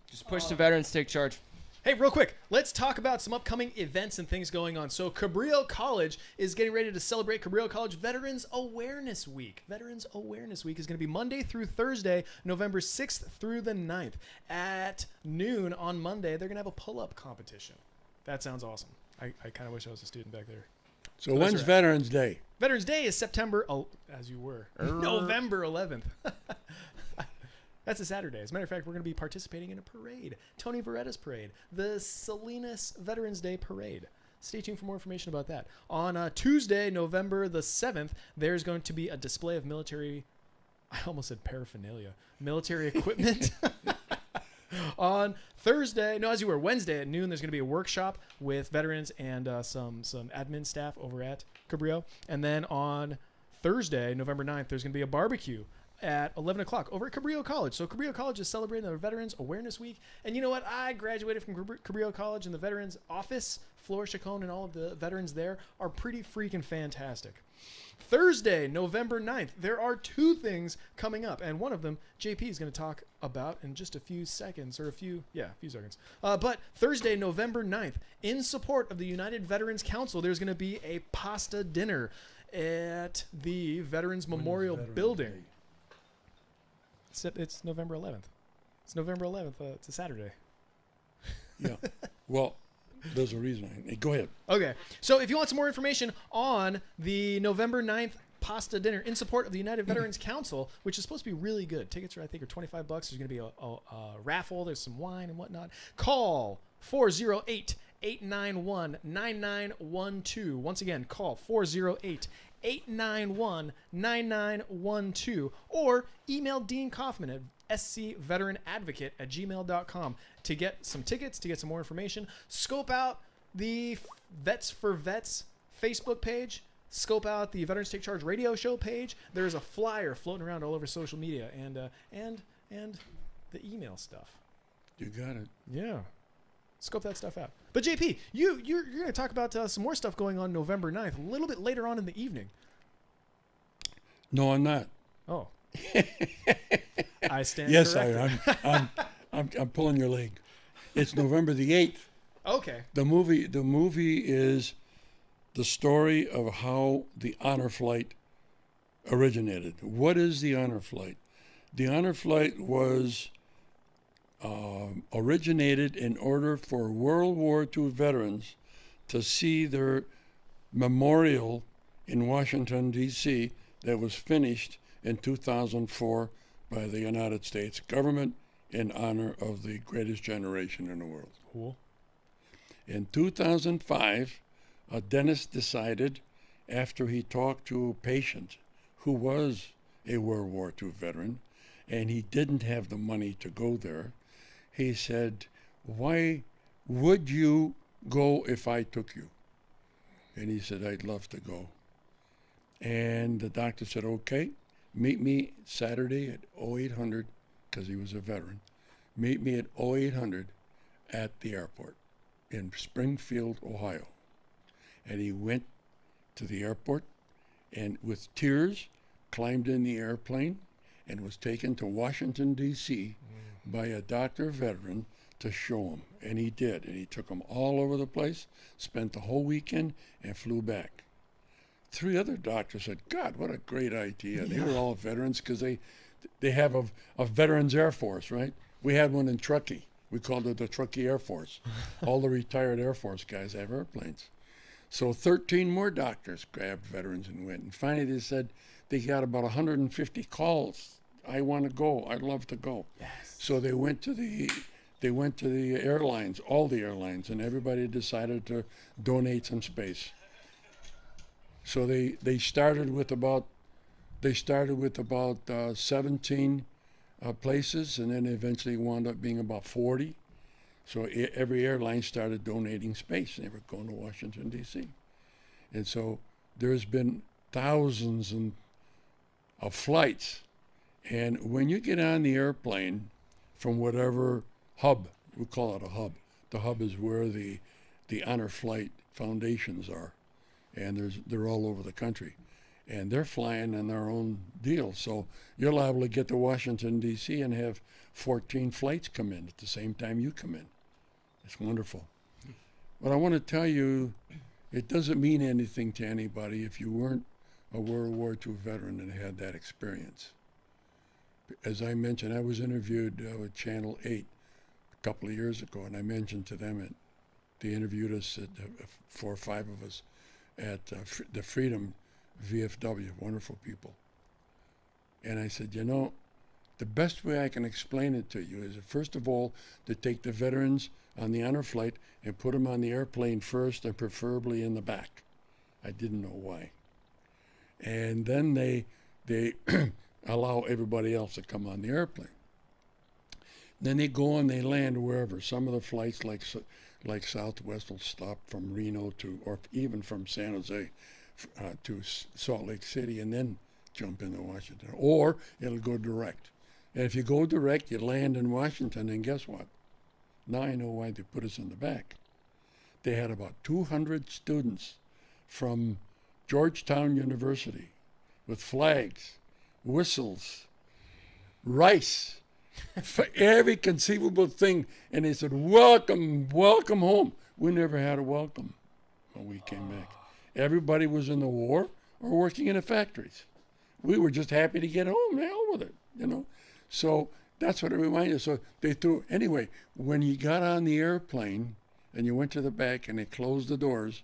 Just push to Veterans Take Charge. Hey, real quick, let's talk about some upcoming events and things going on. So Cabrillo College is getting ready to celebrate Cabrillo College Veterans Awareness Week. Veterans Awareness Week is going to be Monday through Thursday, November 6th through the 9th. At noon on Monday, they're going to have a pull-up competition. That sounds awesome. I kind of wish I was a student back there. So when's Veterans Day? Veterans Day is September, as you were, November 11th. That's a Saturday. As a matter of fact, we're going to be participating in a parade. Tony Veretta's parade. The Salinas Veterans Day Parade. Stay tuned for more information about that. On Tuesday, November the 7th, there's going to be a display of military, I almost said paraphernalia, military equipment. On Thursday, no, as you were, Wednesday at noon, there's going to be a workshop with veterans and some admin staff over at Cabrillo. And then on Thursday, November 9th, there's going to be a barbecue at 11 o'clock over at Cabrillo College. So Cabrillo College is celebrating their Veterans Awareness Week. And you know what? I graduated from Cabrillo College, and the Veterans Office, Flora Chacon, and all of the veterans there are pretty freaking fantastic. Thursday, November 9th, there are two things coming up, and one of them JP is going to talk about in just a few seconds, or a few seconds. But Thursday, November 9th, in support of the United Veterans Council, there's going to be a pasta dinner at the Veterans Memorial Building. It's November 11th. It's November 11th. It's a Saturday. Yeah. Well, There's a reason. Go ahead. Okay. So if you want some more information on the November 9th pasta dinner in support of the United Veterans Council, which is supposed to be really good. Tickets are, I think, are $25. There's going to be a raffle. There's some wine and whatnot. Call 408-891-9912. Once again, call 408-891-9912 or email Dean Kaufman at scveteranadvocate@gmail.com to get some tickets, to get some more information. Scope out the Vets for Vets Facebook page. Scope out the Veterans Take Charge radio show page. There's a flyer floating around all over social media and the email stuff. You got it. Yeah. Scope that stuff out. But JP, you're going to talk about some more stuff going on November 9th, a little bit later on in the evening. No, I'm not. Oh. I stand Yes, corrected. I'm pulling your leg. It's November the 8th. Okay. The movie is the story of how the honor flight originated. What is the honor flight? The honor flight was originated in order for World War II veterans to see their memorial in Washington, D.C. that was finished in 2004 by the United States government in honor of the greatest generation in the world. Cool. In 2005, a dentist decided, after he talked to a patient who was a World War II veteran, and he didn't have the money to go there, he said, "Why would you go if I took you?" And he said, "I'd love to go." And the doctor said, "Okay, meet me Saturday at 0800, because he was a veteran. Meet me at 0800 at the airport in Springfield, Ohio." And he went to the airport and with tears climbed in the airplane and was taken to Washington, D.C. by a doctor veteran to show him. And he did. And he took him all over the place, spent the whole weekend, and flew back. 3 other doctors said, "God, what a great idea." They were all veterans because they have a Veterans Air Force, right? We had one in Truckee. We called it the Truckee Air Force. All the retired Air Force guys have airplanes. So 13 more doctors grabbed veterans and went. And finally they said they got about 150 calls. "I want to go. I'd love to go." Yes. So they went to the airlines, all the airlines, and everybody decided to donate some space. So they started with about 17 places, and then eventually wound up being about 40. So every airline started donating space, and they were going to Washington, D.C. And so there's been thousands of flights. And when you get on the airplane from whatever hub, we call it a hub. The hub is where the honor flight foundations are. And they're all over the country. And they're flying on their own deal. So you're liable to get to Washington, D.C. and have 14 flights come in at the same time you come in. It's wonderful. But I want to tell you, it doesn't mean anything to anybody if you weren't a World War II veteran and had that experience. As I mentioned, I was interviewed with Channel 8 a couple of years ago, and I mentioned to them they interviewed us, 4 or 5 of us, at the Freedom VFW, wonderful people. And I said, the best way I can explain it to you is, first of all, to take the veterans on the honor flight and put them on the airplane first, and preferably in the back. I didn't know why. And then they allow everybody else to come on the airplane. Then they go and they land wherever. Some of the flights, like Southwest, will stop from Reno or even from San Jose to Salt Lake City, and then jump into Washington. Or it'll go direct. And if you go direct, you land in Washington, and guess what? Now I know why they put us in the back. They had about 200 students from Georgetown University with flags, whistles, rice, for every conceivable thing. And they said, "Welcome, welcome home." We never had a welcome when we came back. Everybody was in the war or working in the factories. We were just happy to get home. The hell with it, So that's what it reminded us. So they threw, anyway, when you got on the airplane, and you went to the back and they closed the doors,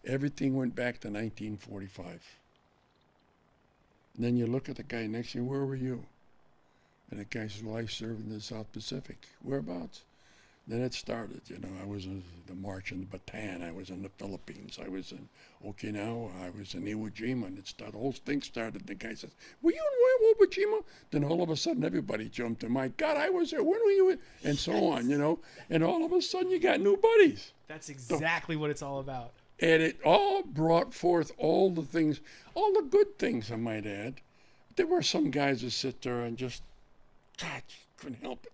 everything went back to 1945. And then you look at the guy next to you, where were you? And the guy says, well, I served in the South Pacific. Whereabouts? Then it started, you know. I was in the March in Bataan. I was in the Philippines. I was in Okinawa. I was in Iwo Jima. And the whole thing started. The guy says, were you in Iwo Jima? Then all of a sudden, everybody jumped in. My God, I was there. When were you in? And so on, you know. And all of a sudden, you got new buddies. That's exactly what it's all about. And it all brought forth all the things, all the good things, I might add. There were some guys that sit there and just, God, you couldn't help it.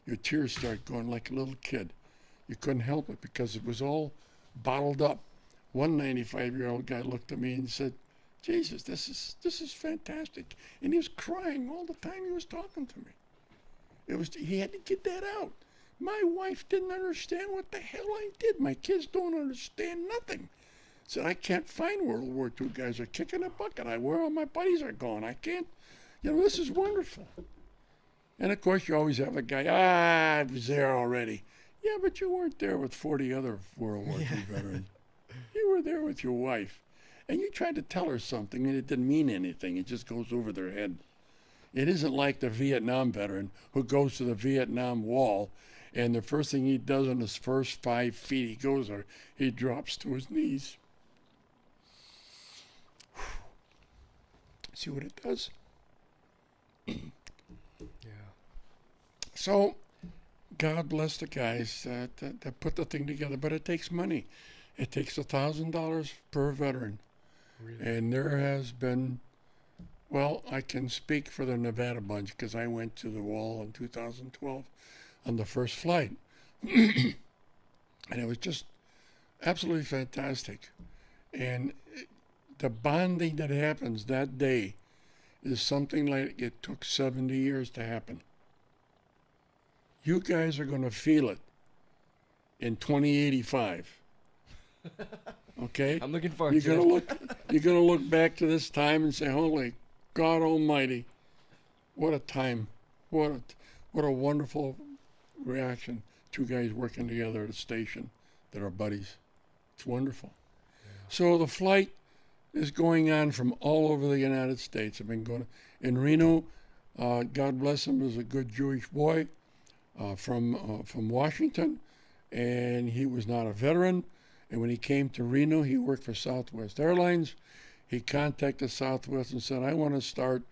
Your tears start going like a little kid. You couldn't help it because it was all bottled up. One 95-year-old guy looked at me and said, Jesus, this is fantastic. And he was crying all the time he was talking to me. He had to get that out. My wife didn't understand what the hell I did. My kids don't understand nothing. Said, I can't find World War II guys. Are kicking a bucket. Where all my buddies are going. I can't, you know, this is wonderful. And of course, you always have a guy, I was there already. Yeah, but you weren't there with 40 other World War II veterans. You were there with your wife. And you tried to tell her something, and it didn't mean anything. It just goes over their head. It isn't like the Vietnam veteran who goes to the Vietnam Wall, and the first thing he does on his first 5 feet, he goes there, he drops to his knees. See what it does? So, God bless the guys that put the thing together, but it takes money. It takes $1,000 per veteran. Really? And there has been, well, I can speak for the Nevada bunch because I went to the wall in 2012 on the first flight. And it was just absolutely fantastic. And the bonding that happens that day is something like it took 70 years to happen. You guys are going to feel it in 2085. Okay? I'm looking forward you're to gonna it. You're going to look back to this time and say, holy God Almighty, what a time. What a wonderful reaction. 2 guys working together at a station that are buddies. It's wonderful. Yeah. So the flight is going on from all over the United States. I've been going in Reno. God bless him, is a good Jewish boy. From Washington, and he was not a veteran. And when he came to Reno, he worked for Southwest Airlines. He contacted Southwest and said, I want to start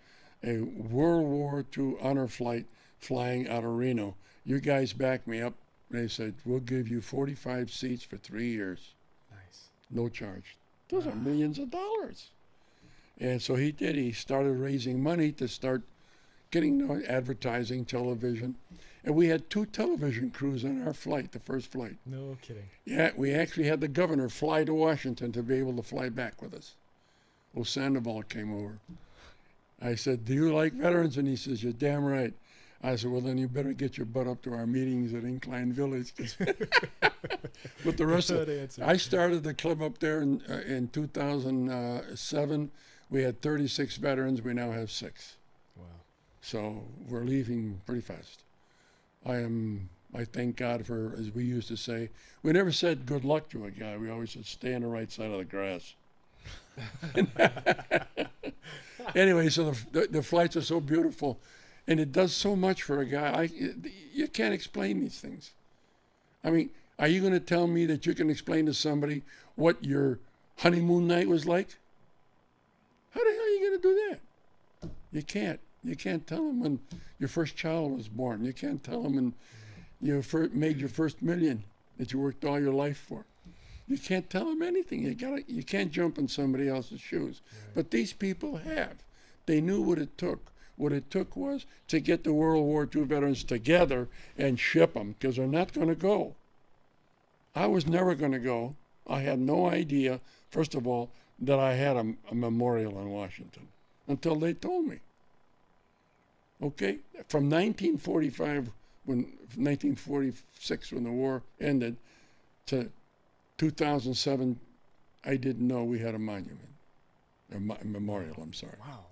a World War II honor flight flying out of Reno. You guys back me up. And they said, we'll give you 45 seats for 3 years. Nice. No charge. Those are millions of dollars. And so he did. He started raising money to start getting advertising, television. And we had 2 television crews on our flight, the first flight. No kidding. Yeah, we actually had the governor fly to Washington to be able to fly back with us. Well, Sandoval came over. I said, do you like veterans? And he says, you're damn right. I said, well, then you better get your butt up to our meetings at Incline Village. With the rest of it, I started the club up there in 2007. We had 36 veterans. We now have 6. Wow. So we're leaving pretty fast. I thank God for, as we used to say, we never said good luck to a guy. We always said stay on the right side of the grass. Anyway, so the flights are so beautiful, and it does so much for a guy. You can't explain these things. I mean, are you going to tell me that you can explain to somebody what your honeymoon night was like? How the hell are you going to do that? You can't. You can't tell them when your first child was born. You can't tell them when you made your first million that you worked all your life for. You can't tell them anything. You can't jump in somebody else's shoes. Right. But these people have. They knew what it took. What it took was to get the World War II veterans together and ship them, because they're not going to go. I was never going to go. I had no idea, first of all, that I had a memorial in Washington until they told me. Okay, from 1945, 1946, when the war ended, to 2007, I didn't know we had a monument, a memorial. I'm sorry. Wow.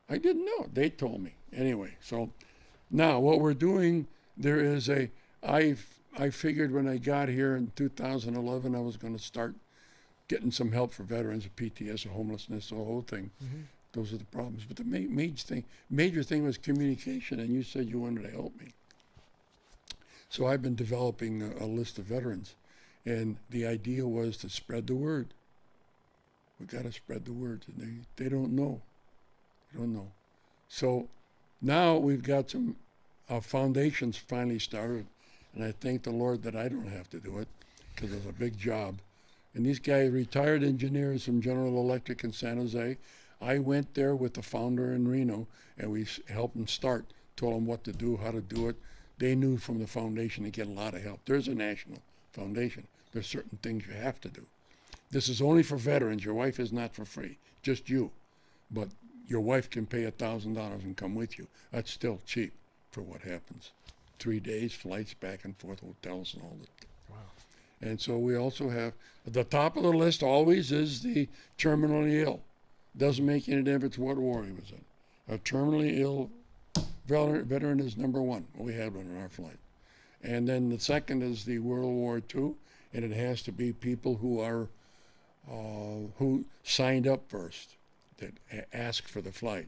I didn't know. They told me. Anyway, so now what we're doing, there is I I figured when I got here in 2011, I was going to start getting some help for veterans of PTS, or homelessness, the whole thing. Mm-hmm. Those are the problems. But the major thing was communication, and you said you wanted to help me. So I've been developing a list of veterans, and the idea was to spread the word. We got to spread the word, and they don't know. They don't know. So now we've got some foundations finally started, and I thank the Lord that I don't have to do it, because it's a big job. And these guys, retired engineers from General Electric in San Jose, I went there with the founder in Reno, and we helped them start, told them what to do, how to do it. They knew from the foundation to get a lot of help. There's a national foundation. There's certain things you have to do. This is only for veterans. Your wife is not for free, just you. But your wife can pay $1,000 and come with you. That's still cheap for what happens. 3 days, flights back and forth, hotels and all that. Wow. And so we also have, at the top of the list always is the terminally ill. Doesn't make any difference what war he was in. A terminally ill veteran is number one. We had one on our flight. And then the second is the World War II, and it has to be people who are, who signed up first, that ask for the flight.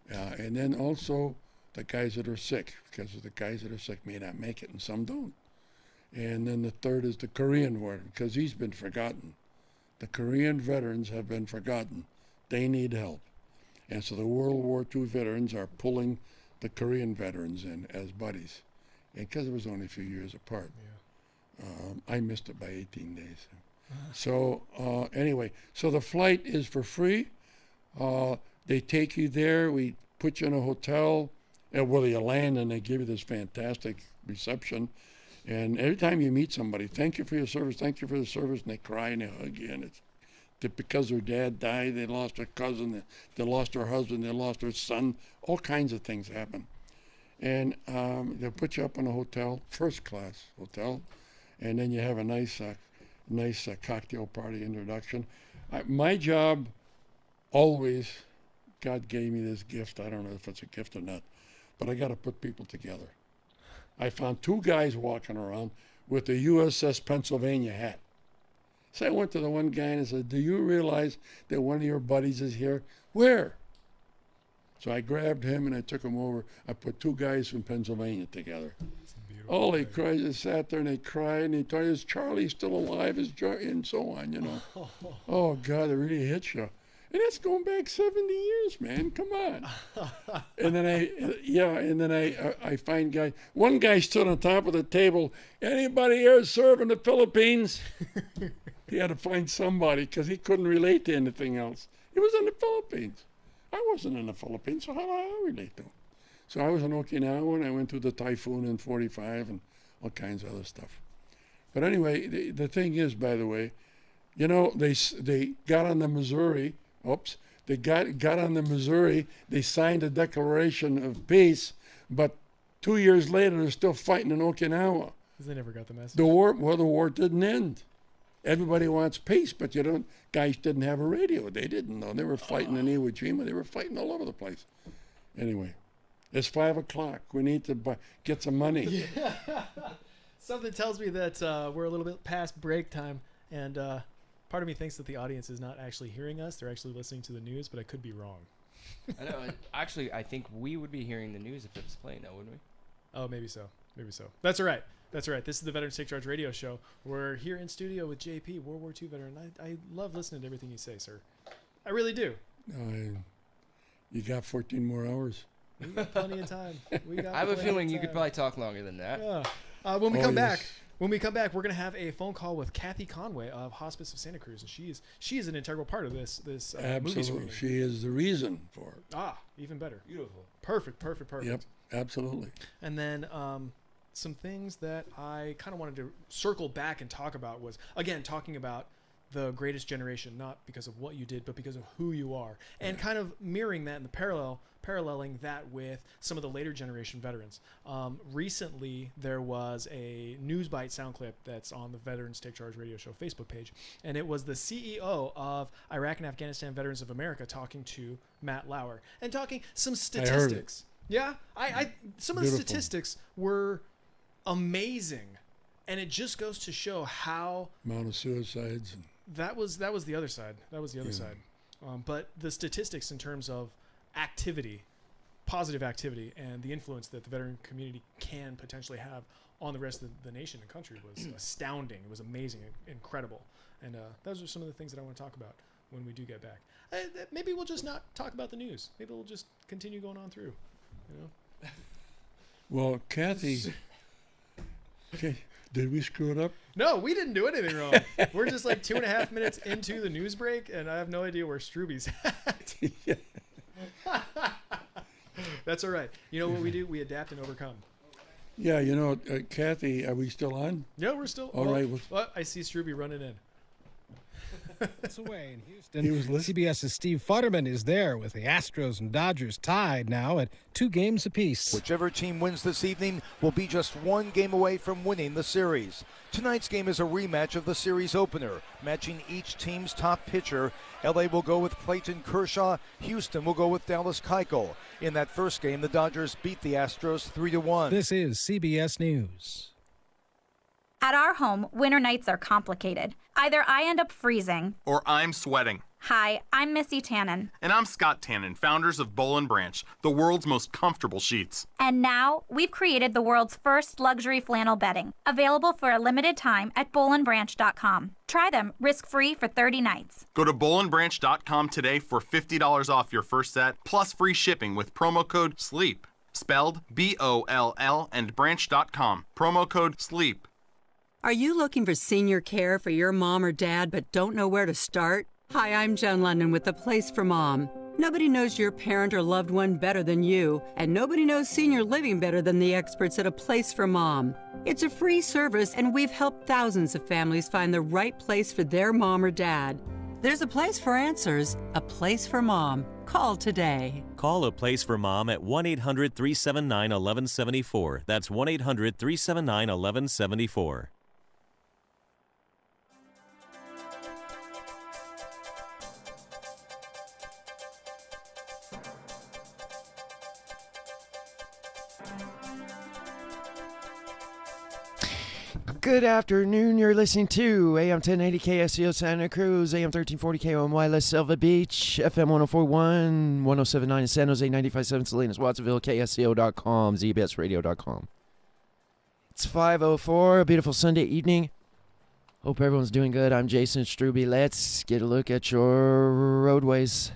And then also the guys that are sick, because the guys that are sick may not make it, and some don't. And then the third is the Korean War, because he's been forgotten. The Korean veterans have been forgotten. They need help. And so the World War II veterans are pulling the Korean veterans in as buddies. And because it was only a few years apart, I missed it by 18 days. So anyway, so the flight is for free. They take you there. We put you in a hotel where you land, and they give you this fantastic reception. And every time you meet somebody, thank you for your service, thank you for the service, and they cry and they hug you. And it's because their dad died, they lost their cousin, they lost their husband, they lost their son. All kinds of things happen. And they'll put you up in a hotel, first class hotel, and then you have a nice cocktail party introduction. My job always, God gave me this gift. I don't know if it's a gift or not, but I got to put people together. I found two guys walking around with the USS Pennsylvania hat. So I went to the one guy and I said, do you realize that one of your buddies is here? Where? So I grabbed him and I took him over. I put two guys from Pennsylvania together. Oh, they cried. They sat there and they cried and they told us, Charlie's still alive, and so on, you know. Oh, God, it really hits you. And that's going back 70 years, man. Come on. And then I find guys. One guy stood on top of the table. Anybody here serve in the Philippines? He had to find somebody because he couldn't relate to anything else. He was in the Philippines. I wasn't in the Philippines, so how do I relate to him? So I was in Okinawa, and I went through the typhoon in '45 and all kinds of other stuff. But anyway, the thing is, by the way, you know, they got on the Missouri. Oops, they got on the Missouri. They signed a declaration of peace, but 2 years later, they're still fighting in Okinawa. Because they never got the message. The war didn't end. Everybody wants peace, but you don't. Guys didn't have a radio. They didn't know. They were fighting in Iwo Jima. They were fighting all over the place. Anyway, it's 5 o'clock. We need to get some money. Yeah. Something tells me that we're a little bit past break time, and part of me thinks that the audience is not actually hearing us. They're actually listening to the news, but I could be wrong. I know. Actually, I think we would be hearing the news if it was playing now, wouldn't we? Oh, maybe so. Maybe so. That's all right. That's all right. This is the Veterans Take Charge radio show. We're here in studio with JP, World War II veteran. I love listening to everything you say, sir. I really do. You got 14 more hours. We got plenty of time. I have a feeling you could probably talk longer than that. Yeah. When we come back, we're going to have a phone call with Kathy Conway of Hospice of Santa Cruz, and she is an integral part of this movie Absolutely. screening. She is the reason for it. Even better. Beautiful. Perfect. Yep, absolutely. And then some things that I kind of wanted to circle back and talk about was, again, talking about the greatest generation, not because of what you did, but because of who you are, and kind of mirroring that in the paralleling that with some of the later generation veterans. Recently, there was a News Bite sound clip that's on the Veterans Take Charge radio show Facebook page, and it was the CEO of Iraq and Afghanistan Veterans of America talking to Matt Lauer and talking some statistics. Yeah, some of the statistics were amazing. And it just goes to show how amount of suicides. That was the other side. That was the other side. But the statistics in terms of activity, positive activity, and the influence that the veteran community can potentially have on the rest of the nation and country was astounding. It was amazing, incredible. And those are some of the things that I want to talk about when we do get back. Maybe we'll just not talk about the news. Maybe we'll just continue going on through. Well, Kathy, did we screw it up? No, we didn't do anything wrong. We're just like 2.5 minutes into the news break, and I have no idea where Struby's at. That's all right. You know what we do? We adapt and overcome. Yeah, Kathy, are we still on? Yeah, we're still. All right. Well, I see Struby running in. That's away in Houston. CBS's Steve Futterman is there with the Astros and Dodgers tied now at 2 games apiece. Whichever team wins this evening will be just 1 game away from winning the series. Tonight's game is a rematch of the series opener, matching each team's top pitcher. LA will go with Clayton Kershaw. Houston will go with Dallas Keuchel. In that first game, the Dodgers beat the Astros 3-1. This is CBS News. At our home, winter nights are complicated. Either I end up freezing, or I'm sweating. Hi, I'm Missy Tannen. And I'm Scott Tannen, founders of Boll & Branch, the world's most comfortable sheets. And now, we've created the world's first luxury flannel bedding, available for a limited time at bollandbranch.com. Try them risk-free for 30 nights. Go to bollandbranch.com today for $50 off your first set, plus free shipping with promo code SLEEP. Spelled B-O-L-L and branch.com. Promo code SLEEP. Are you looking for senior care for your mom or dad but don't know where to start? Hi, I'm Joan London with The Place for Mom. Nobody knows your parent or loved one better than you, and nobody knows senior living better than the experts at A Place for Mom. It's a free service, and we've helped thousands of families find the right place for their mom or dad. There's a place for answers, a place for mom. Call today. Call A Place for Mom at 1-800-379-1174. That's 1-800-379-1174. Good afternoon. You're listening to AM 1080 KSCO Santa Cruz, AM 1340 KOMY La Selva Beach, FM 104.1, 107.9 in San Jose, 95.7 Salinas, Wattsville, KSCO.com, ZBSradio.com. It's 5:04, a beautiful Sunday evening. Hope everyone's doing good. I'm Jason Struby. Let's get a look at your roadways.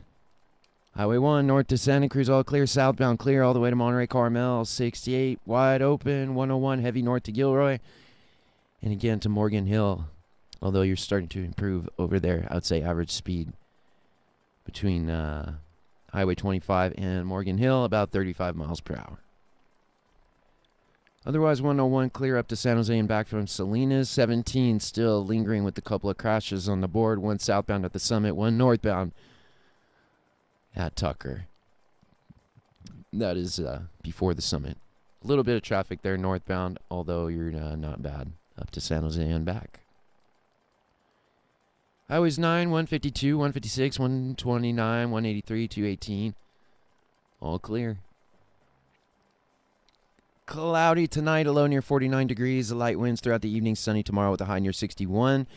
Highway 1 north to Santa Cruz, all clear. Southbound clear all the way to Monterey Carmel. 68 wide open. 101 heavy north to Gilroy. And again to Morgan Hill, although you're starting to improve over there. I would say average speed between Highway 25 and Morgan Hill, about 35 miles per hour. Otherwise, 101 clear up to San Jose and back from Salinas. 17 still lingering with a couple of crashes on the board. One southbound at the Summit, one northbound at Tucker. That is before the Summit. A little bit of traffic there northbound, although you're not bad. Up to San Jose and back. Highways 9, 152, 156, 129, 183, 218. All clear. Cloudy tonight, a low near 49 degrees. The light winds throughout the evening. Sunny tomorrow with a high near 61.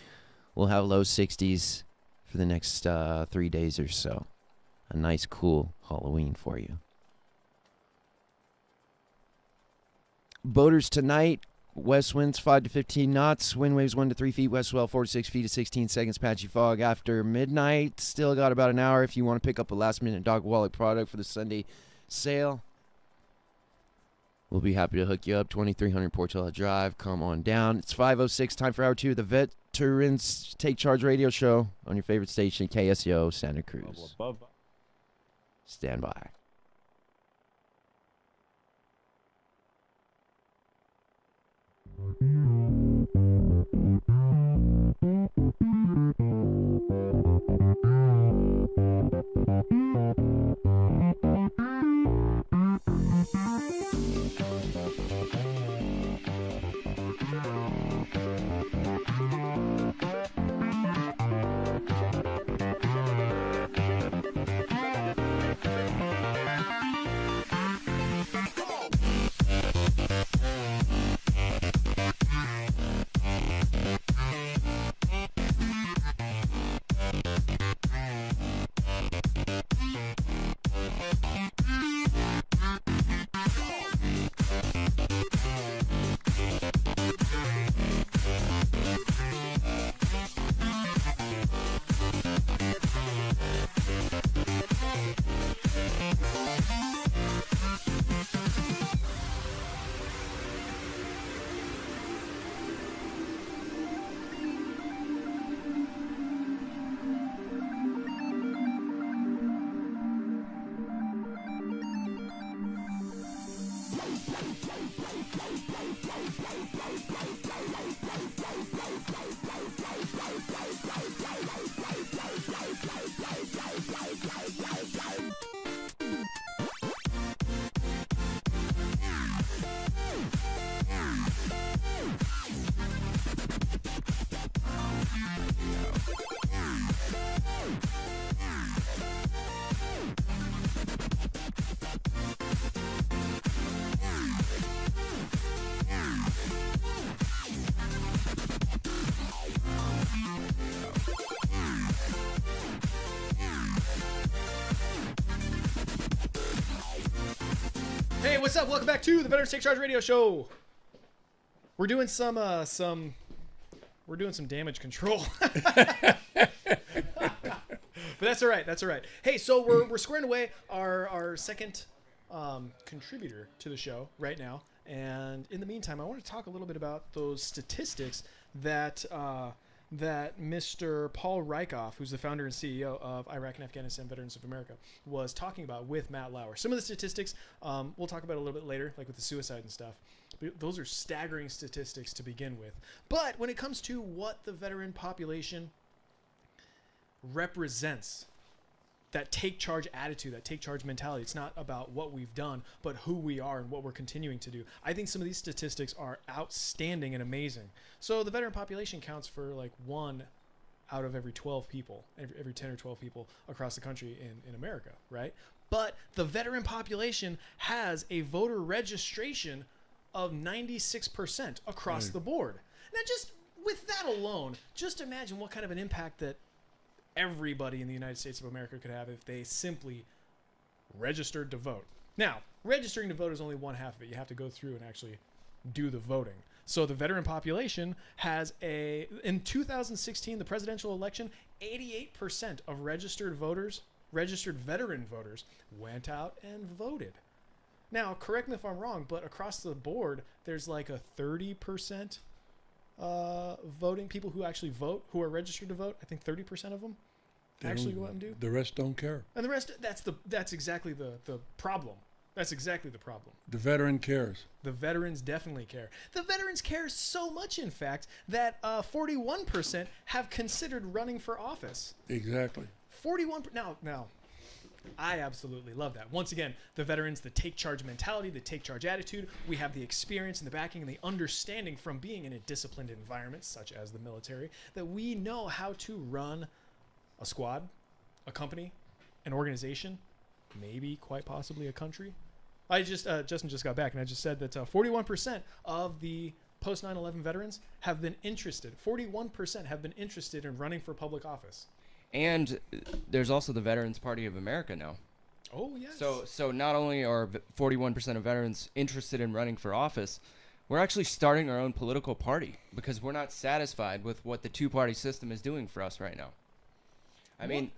We'll have low 60s for the next 3 days or so. A nice, cool Halloween for you. Boaters tonight. West winds 5 to 15 knots. Wind waves 1 to 3 feet. West swell 4 to 6 feet to 16 seconds. Patchy fog after midnight. Still got about an hour if you want to pick up a last-minute dog wallet product for the Sunday sale. We'll be happy to hook you up. 2300 Portola Drive. Come on down. It's 5:06. Time for hour 2 of the Veterans Take Charge radio show on your favorite station, KSCO Santa Cruz. Stand by. Hey, what's up? Welcome back to the Veterans Take Charge Radio Show. We're doing some damage control. But that's all right. That's all right. Hey, so we're squaring away our second contributor to the show right now, and in the meantime, I want to talk a little bit about those statistics that that Mr. Paul Rykoff, who's the founder and CEO of Iraq and Afghanistan Veterans of America, was talking about with Matt Lauer. Some of the statistics we'll talk about a little bit later, like with the suicide and stuff. But those are staggering statistics to begin with. But when it comes to what the veteran population represents, that take charge attitude, that take charge mentality, it's not about what we've done, but who we are and what we're continuing to do. I think some of these statistics are outstanding and amazing. So the veteran population counts for like 1 out of every 12 people, every 10 or 12 people across the country in America, right? But the veteran population has a voter registration of 96% across the board. Now, just with that alone, just imagine what kind of an impact that everybody in the United States of America could have if they simply registered to vote. Now, registering to vote is only one half of it. You have to go through and actually do the voting. So the veteran population has in 2016, the presidential election, 88% of registered veteran voters went out and voted. Now, correct me if I'm wrong, but across the board, there's like a 30% voting people who actually vote, who are registered to vote. I think 30% of them actually go out and do. The rest don't care. And the rest, that's exactly the problem. That's exactly the problem. The veteran cares. The veterans definitely care. The veterans care so much, in fact, that 41% have considered running for office. Exactly. 41%. Now, I absolutely love that. Once again, the veterans, the take charge mentality, the take charge attitude, we have the experience and the backing and the understanding from being in a disciplined environment, such as the military, that we know how to run a squad, a company, an organization, maybe quite possibly a country. Justin just got back, and I just said that 41% of the post 9/11 veterans have been interested. 41% have been interested in running for public office. And there's also the Veterans Party of America now. Oh, yes. So not only are 41% of veterans interested in running for office, we're actually starting our own political party because we're not satisfied with what the two-party system is doing for us right now. I mean,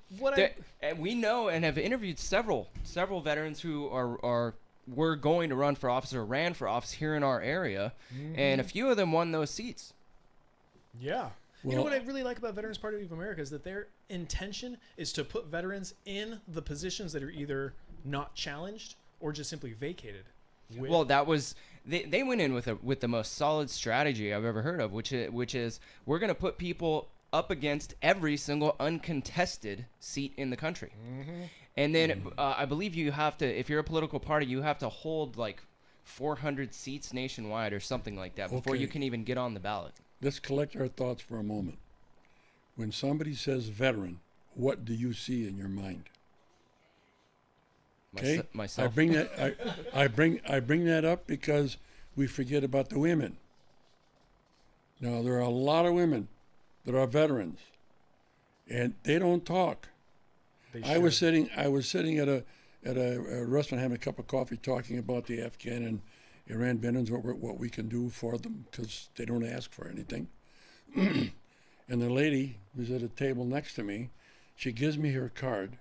and we know and have interviewed several veterans who were going to run for office or ran for office here in our area, and a few of them won those seats. Yeah. Well, you know what I really like about Veterans Party of America is that their intention is to put veterans in the positions that are either not challenged or just simply vacated. Well, that was they went in with the most solid strategy I've ever heard of, which is we're going to put people up against every single uncontested seat in the country. And then I believe you have to, if you're a political party, you have to hold like 400 seats nationwide or something like that before you can even get on the ballot. Let's collect our thoughts for a moment. When somebody says veteran, what do you see in your mind? Okay, myself. I bring that up because we forget about the women. Now there are a lot of women that are veterans, and they don't talk. I was sitting at a restaurant having a cup of coffee, talking about the Afghan and Iran veterans, what we can do for them because they don't ask for anything. And the lady who's at a table next to me, she gives me her card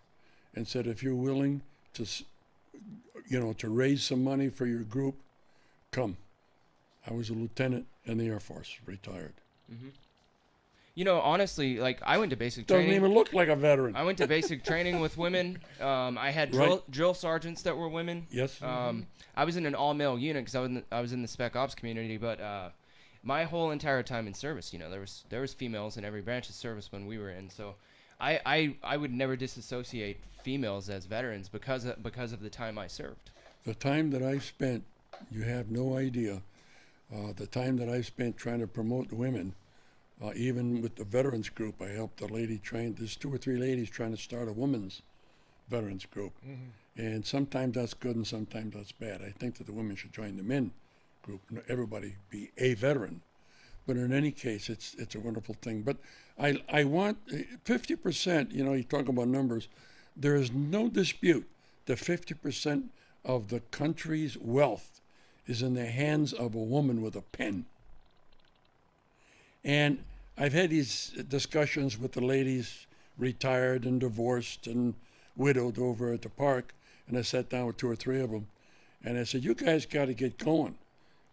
and said, if you're willing to, to raise some money for your group, come. I was a lieutenant in the Air Force, retired. You know, honestly, like I went to basic training. Doesn't even look like a veteran. I went to basic training with women. I had drill sergeants that were women. Yes. I was in an all-male unit because I was in the Spec Ops community, but my whole entire time in service, there was females in every branch of service when we were in. So I would never disassociate females as veterans because of the time I served. The time that I spent, you have no idea. The time that I spent trying to promote women. Even with the veterans group, I helped a lady train. There's 2 or 3 ladies trying to start a women's veterans group. And sometimes that's good and sometimes that's bad. I think that the women should join the men group. Everybody be a veteran. But in any case, it's a wonderful thing. But I want 50%, you talk about numbers. There is no dispute that 50% of the country's wealth is in the hands of a woman with a pen. And I've had these discussions with the ladies retired and divorced and widowed over at the park, and I sat down with 2 or 3 of them, and I said, you guys got to get going.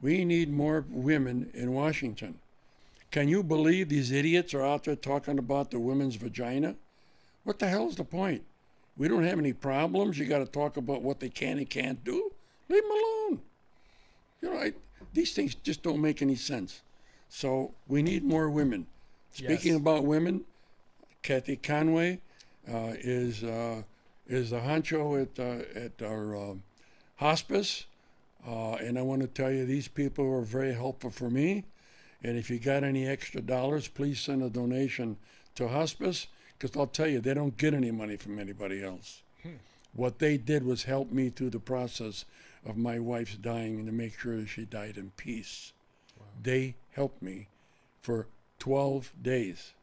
We need more women in Washington. Can you believe these idiots are out there talking about the women's vagina? What the hell's the point? We don't have any problems. You got to talk about what they can and can't do? Leave them alone. You know, these things just don't make any sense. So we need more women. Speaking about women, Kathy Conway is the honcho at our hospice. And I want to tell you, these people were very helpful for me. And if you got any extra dollars, please send a donation to hospice, because I'll tell you, they don't get any money from anybody else. What they did was help me through the process of my wife's dying and to make sure that she died in peace. Wow. They helped me for 12 days,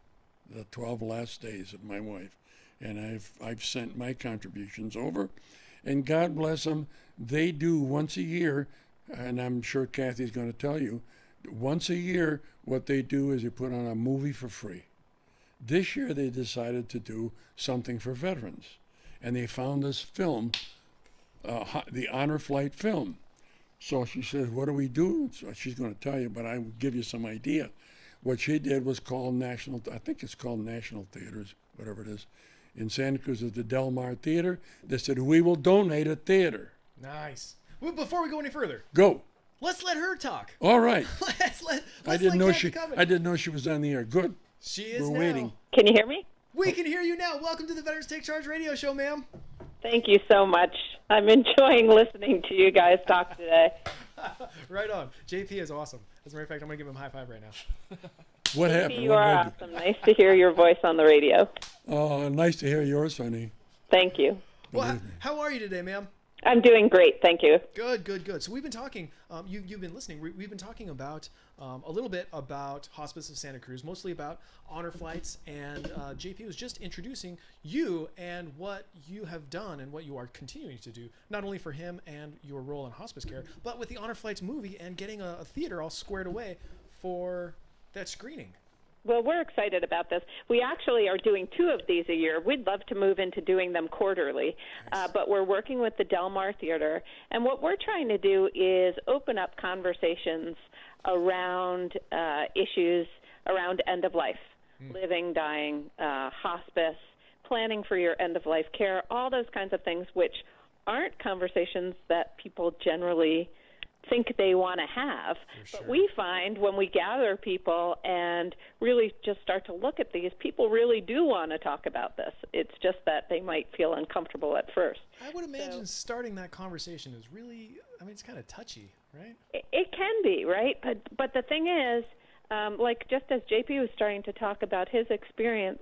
the 12 last days of my wife. And I've sent my contributions over. And God bless them, they do once a year, and I'm sure Kathy's going to tell you, once a year, what they do is they put on a movie for free. This year they decided to do something for veterans. And they found this film, the Honor Flight film. So she says, what do we do? So she's going to tell you, but I will give you some idea. What she did was called I think it's called National Theaters, whatever it is. In Santa Cruz at the Del Mar Theater. They said, we will donate a theater. Nice. Well, before we go any further. Go. Let's let her talk. All right. let's I didn't know she was on the air. Good. She is We're now. waiting. Can you hear me? We can hear you now. Welcome to the Veterans Take Charge radio show, ma'am. Thank you so much. I'm enjoying listening to you guys talk today. Right on. JP is awesome. As a matter of fact, I'm going to give him a high five right now. What happened? You are awesome. Nice to hear your voice on the radio. Oh, nice to hear yours, honey. Thank you. Well, how are you today, ma'am? I'm doing great, thank you. Good. So we've been talking, you've been listening, we've been talking about a little bit about Hospice of Santa Cruz, mostly about honor flights, and JP was just introducing you and what you have done and what you are continuing to do, not only for him and your role in hospice care, but with the Honor Flights movie and getting a theater all squared away for that screening. Well, we're excited about this. We actually are doing 2 of these a year. We'd love to move into doing them quarterly, but we're working with the Del Mar Theater. And what we're trying to do is open up conversations around issues around end of life, living, dying, hospice, planning for your end of life care, all those kinds of things, which aren't conversations that people generally think they want to have. But we find when we gather people and really just start to look at these, people really do want to talk about this. It's just that they might feel uncomfortable at first. I would imagine starting that conversation is really, it's kind of touchy, right? It can be, right? But the thing is, like just as JP was starting to talk about his experience,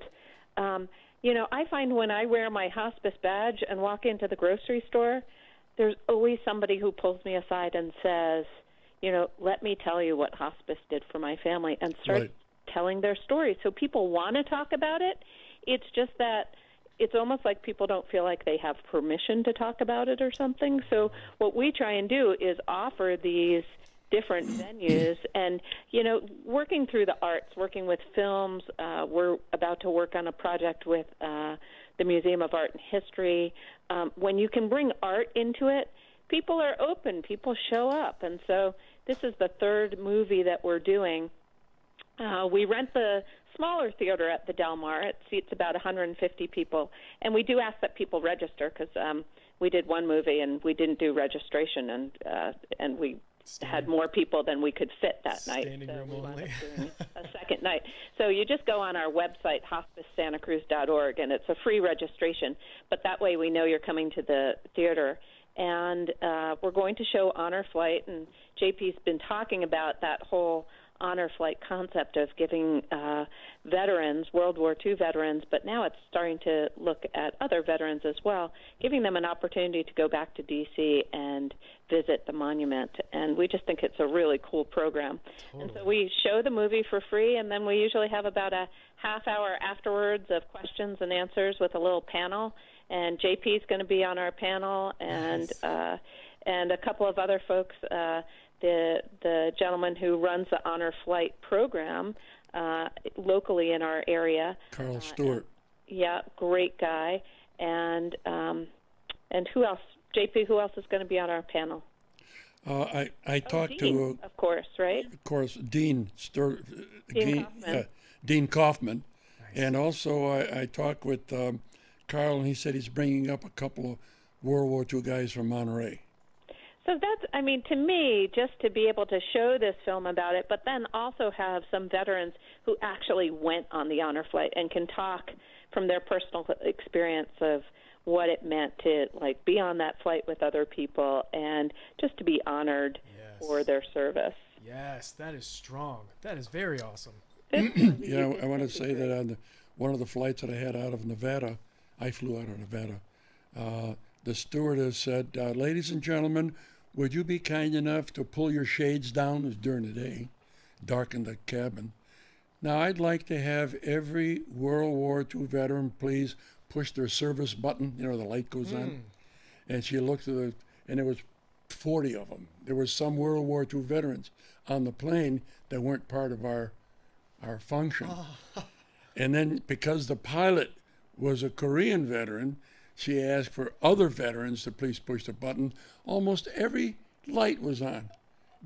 I find when I wear my hospice badge and walk into the grocery store, there's always somebody who pulls me aside and says, let me tell you what hospice did for my family, and start telling their story. So people want to talk about it. It's just that it's almost like people don't feel like they have permission to talk about it or something. So what we try and do is offer these different venues and, working through the arts, working with films. We're about to work on a project with the Museum of Art and History. When you can bring art into it, people are open, people show up. And so this is the 3rd movie that we're doing. We rent the smaller theater at the Del Mar. It seats about 150 people. And we do ask that people register because we did one movie and we didn't do registration, and we had more people than we could fit that night. So we wound up doing a second night. So you just go on our website, hospicesantacruz.org, and it's a free registration. But that way we know you're coming to the theater. And we're going to show Honor Flight, and JP's been talking about that whole honor flight concept of giving veterans, World War II veterans, but now it's starting to look at other veterans as well, giving them an opportunity to go back to D.C. and visit the monument. And we just think it's a really cool program. And so we show the movie for free, and then we usually have about a half hour afterwards of questions and answers with a little panel. And JP is going to be on our panel, and and a couple of other folks. The gentleman who runs the Honor Flight program locally in our area, Carl Stewart. Yeah, great guy. And who else? JP, who else is going to be on our panel? I talked Dean, to, of course, right? Of course, Dean Kaufman. Dean Kaufman, and also I talked with Carl, and he said he's bringing up a couple of World War II guys from Monterey. So that's, I mean, to me, just to be able to show this film about it, but then also have some veterans who actually went on the honor flight and can talk from their personal experience of what it meant to, like, be on that flight with other people and just to be honored for their service. Yes, that is strong. That is very awesome. Yeah, I want to say that on one of the flights that I had out of Nevada, I flew out of Nevada, the stewardess said, ladies and gentlemen, would you be kind enough to pull your shades down? It was during the day, darken the cabin. Now, I'd like to have every World War II veteran please push their service button. You know, the light goes on. And she looked at it, and there was 40 of them. There were some World War II veterans on the plane that weren't part of our function. And then because the pilot was a Korean veteran, she asked for other veterans to please push the button. Almost every light was on.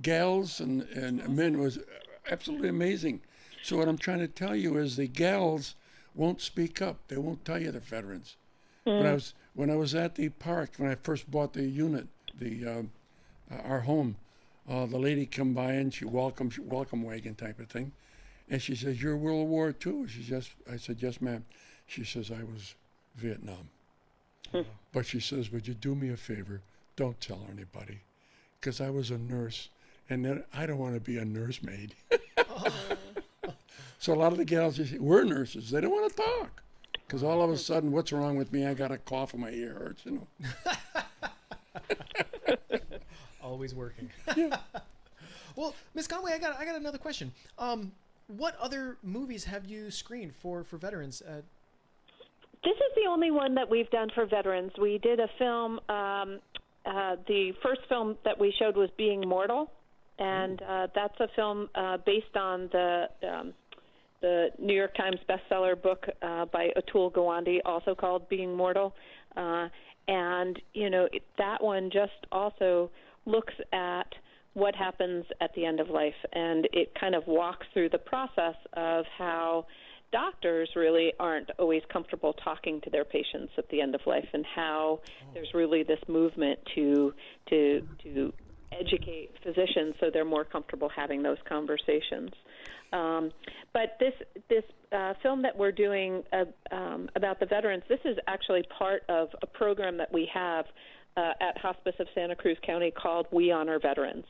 Gals and men. Was absolutely amazing. So what I'm trying to tell you is the gals won't speak up. They won't tell you they're veterans. When I was at the park, when I first bought the unit, our home, the lady come by and she welcome wagon type of thing, and she says, "You're World War II?" I said, "Yes, ma'am." She says, "I was Vietnam." But she says, "Would you do me a favor? Don't tell anybody, because I was a nurse, and then I don't want to be a nursemaid." So a lot of the gals just say, we're nurses. They don't want to talk, because all of a sudden, what's wrong with me? I got a cough and my ear hurts, you know. Always working. Well, Ms. Conway, I got another question. What other movies have you screened for veterans? This is the only one that we've done for veterans. We did a film. The first film that we showed was Being Mortal, and that's a film based on the New York Times bestseller book by Atul Gawande, also called Being Mortal. And, you know, that one just also looks at what happens at the end of life, and it kind of walks through the process of how doctors really aren't always comfortable talking to their patients at the end of life, and how there's really this movement to educate physicians so they're more comfortable having those conversations. But this film that we're doing about the veterans, this is actually part of a program that we have at Hospice of Santa Cruz County called We Honor Veterans.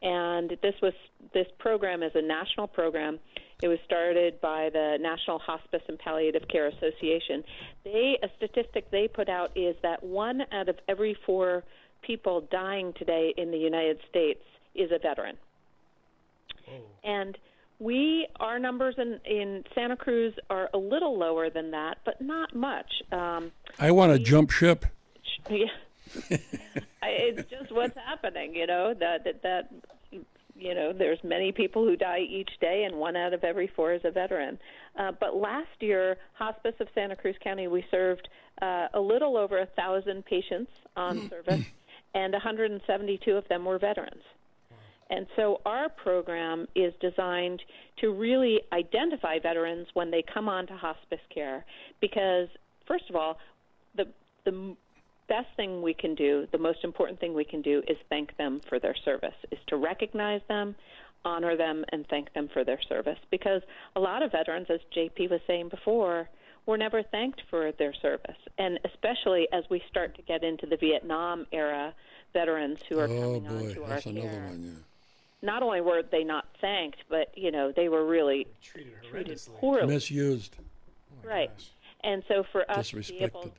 And this program is a national program. It was started by the National Hospice and Palliative Care Association. A statistic they put out is that 1 out of every 4 people dying today in the United States is a veteran. And our numbers in Santa Cruz are a little lower than that, but not much. I want to jump ship. Yeah. It's just what's happening, you know, that you know, there's many people who die each day, and 1 out of every 4 is a veteran. But last year, Hospice of Santa Cruz County, we served a little over 1,000 patients on service, and 172 of them were veterans. And so our program is designed to really identify veterans when they come on to hospice care, because, first of all, the best thing we can do, the most important thing we can do, is thank them for their service, is to recognize them, honor them, and thank them for their service. Because a lot of veterans, as JP was saying before, were never thanked for their service. And especially as we start to get into the Vietnam era veterans who are coming on to our care. Another one, yeah. Not only were they not thanked, but they were really treated poorly, misused. Right. And so for us to be able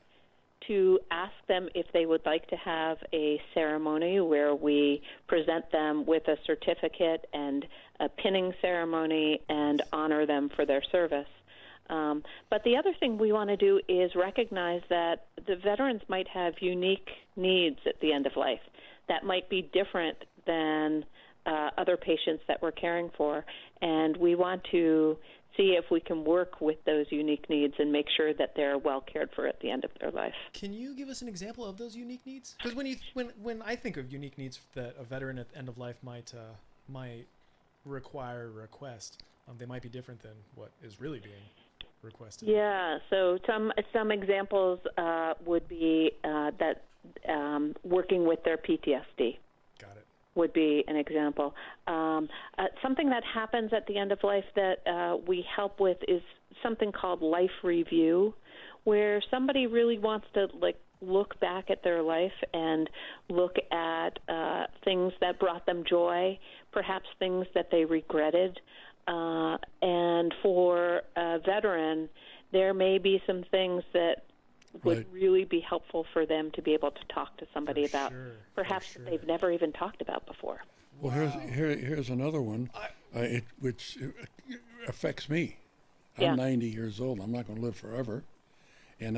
to ask them if they would like to have a ceremony where we present them with a certificate and a pinning ceremony and honor them for their service. But the other thing we want to do is recognize that the veterans might have unique needs at the end of life that might be different than other patients that we're caring for, and we want to see if we can work with those unique needs and make sure that they're well cared for at the end of their life. Can you give us an example of those unique needs? Because when I think of unique needs that a veteran at the end of life might require or request, they might be different than what is really being requested. Yeah, so some examples would be that working with their PTSD. Got it. Would be an example. Something that happens at the end of life that we help with is something called life review, where somebody really wants to look back at their life and look at things that brought them joy, perhaps things that they regretted. And for a veteran, there may be some things that would really be helpful for them to be able to talk to somebody about, perhaps that they've never even talked about before. Well, here's another one, which affects me. I'm 90 years old. I'm not going to live forever, and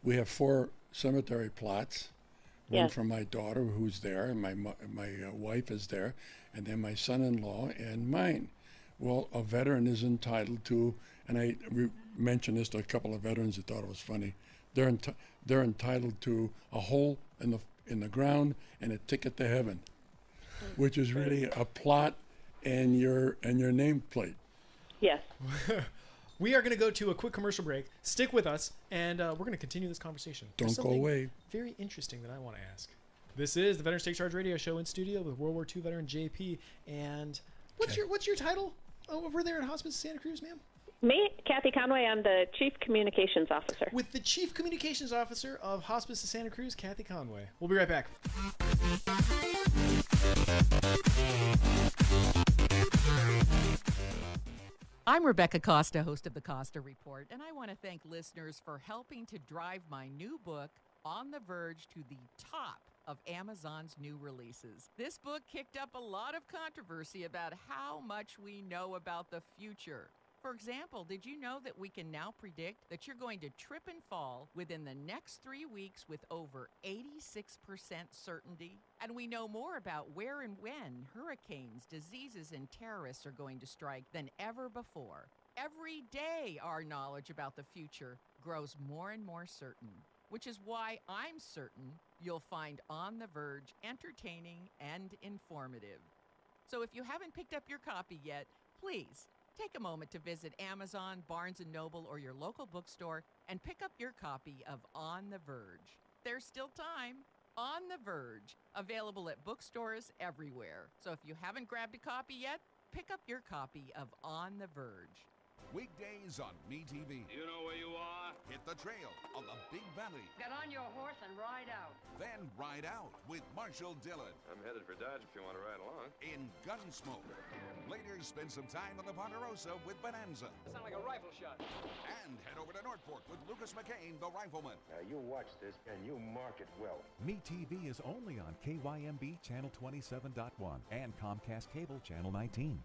we have 4 cemetery plots. One for my daughter, who's there, and my wife is there, and then my son-in-law and mine. Well, a veteran is entitled to, and I mentioned this to a couple of veterans that thought it was funny. They're entitled to a hole in the ground and a ticket to heaven, which is really a plot and your nameplate. Yes. We are going to go to a quick commercial break. Stick with us, and we're going to continue this conversation. Don't go away. Very interesting that I want to ask. This is the Veterans Take Charge Radio Show in studio with World War II veteran JP. And what's your title over there at Hospice of Santa Cruz, ma'am? Me, Kathy Conway. I'm the Chief Communications Officer. With the Chief Communications Officer of Hospice of Santa Cruz, Kathy Conway. We'll be right back. I'm Rebecca Costa, host of the Costa Report, and I want to thank listeners for helping to drive my new book, On the Verge, to the top of Amazon's new releases. This book kicked up a lot of controversy about how much we know about the future. For example, did you know that we can now predict that you're going to trip and fall within the next 3 weeks with over 86% certainty? And we know more about where and when hurricanes, diseases, and terrorists are going to strike than ever before. Every day, our knowledge about the future grows more and more certain, which is why I'm certain you'll find On the Verge entertaining and informative. So if you haven't picked up your copy yet, please take a moment to visit Amazon, Barnes & Noble, or your local bookstore and pick up your copy of On the Verge. There's still time. On the Verge, available at bookstores everywhere. So if you haven't grabbed a copy yet, pick up your copy of On the Verge. Weekdays on MeTV. You know where you are? Hit the trail on the Big Valley. Get on your horse and ride out. Then ride out with Marshall Dillon. I'm headed for Dodge if you want to ride along. In Gunsmoke. Later, spend some time on the Ponderosa with Bonanza. Sound like a rifle shot. And head over to North Fork with Lucas McCain, the rifleman. Now you watch this and you mark it well. MeTV is only on KYMB Channel 27.1 and Comcast Cable Channel 19.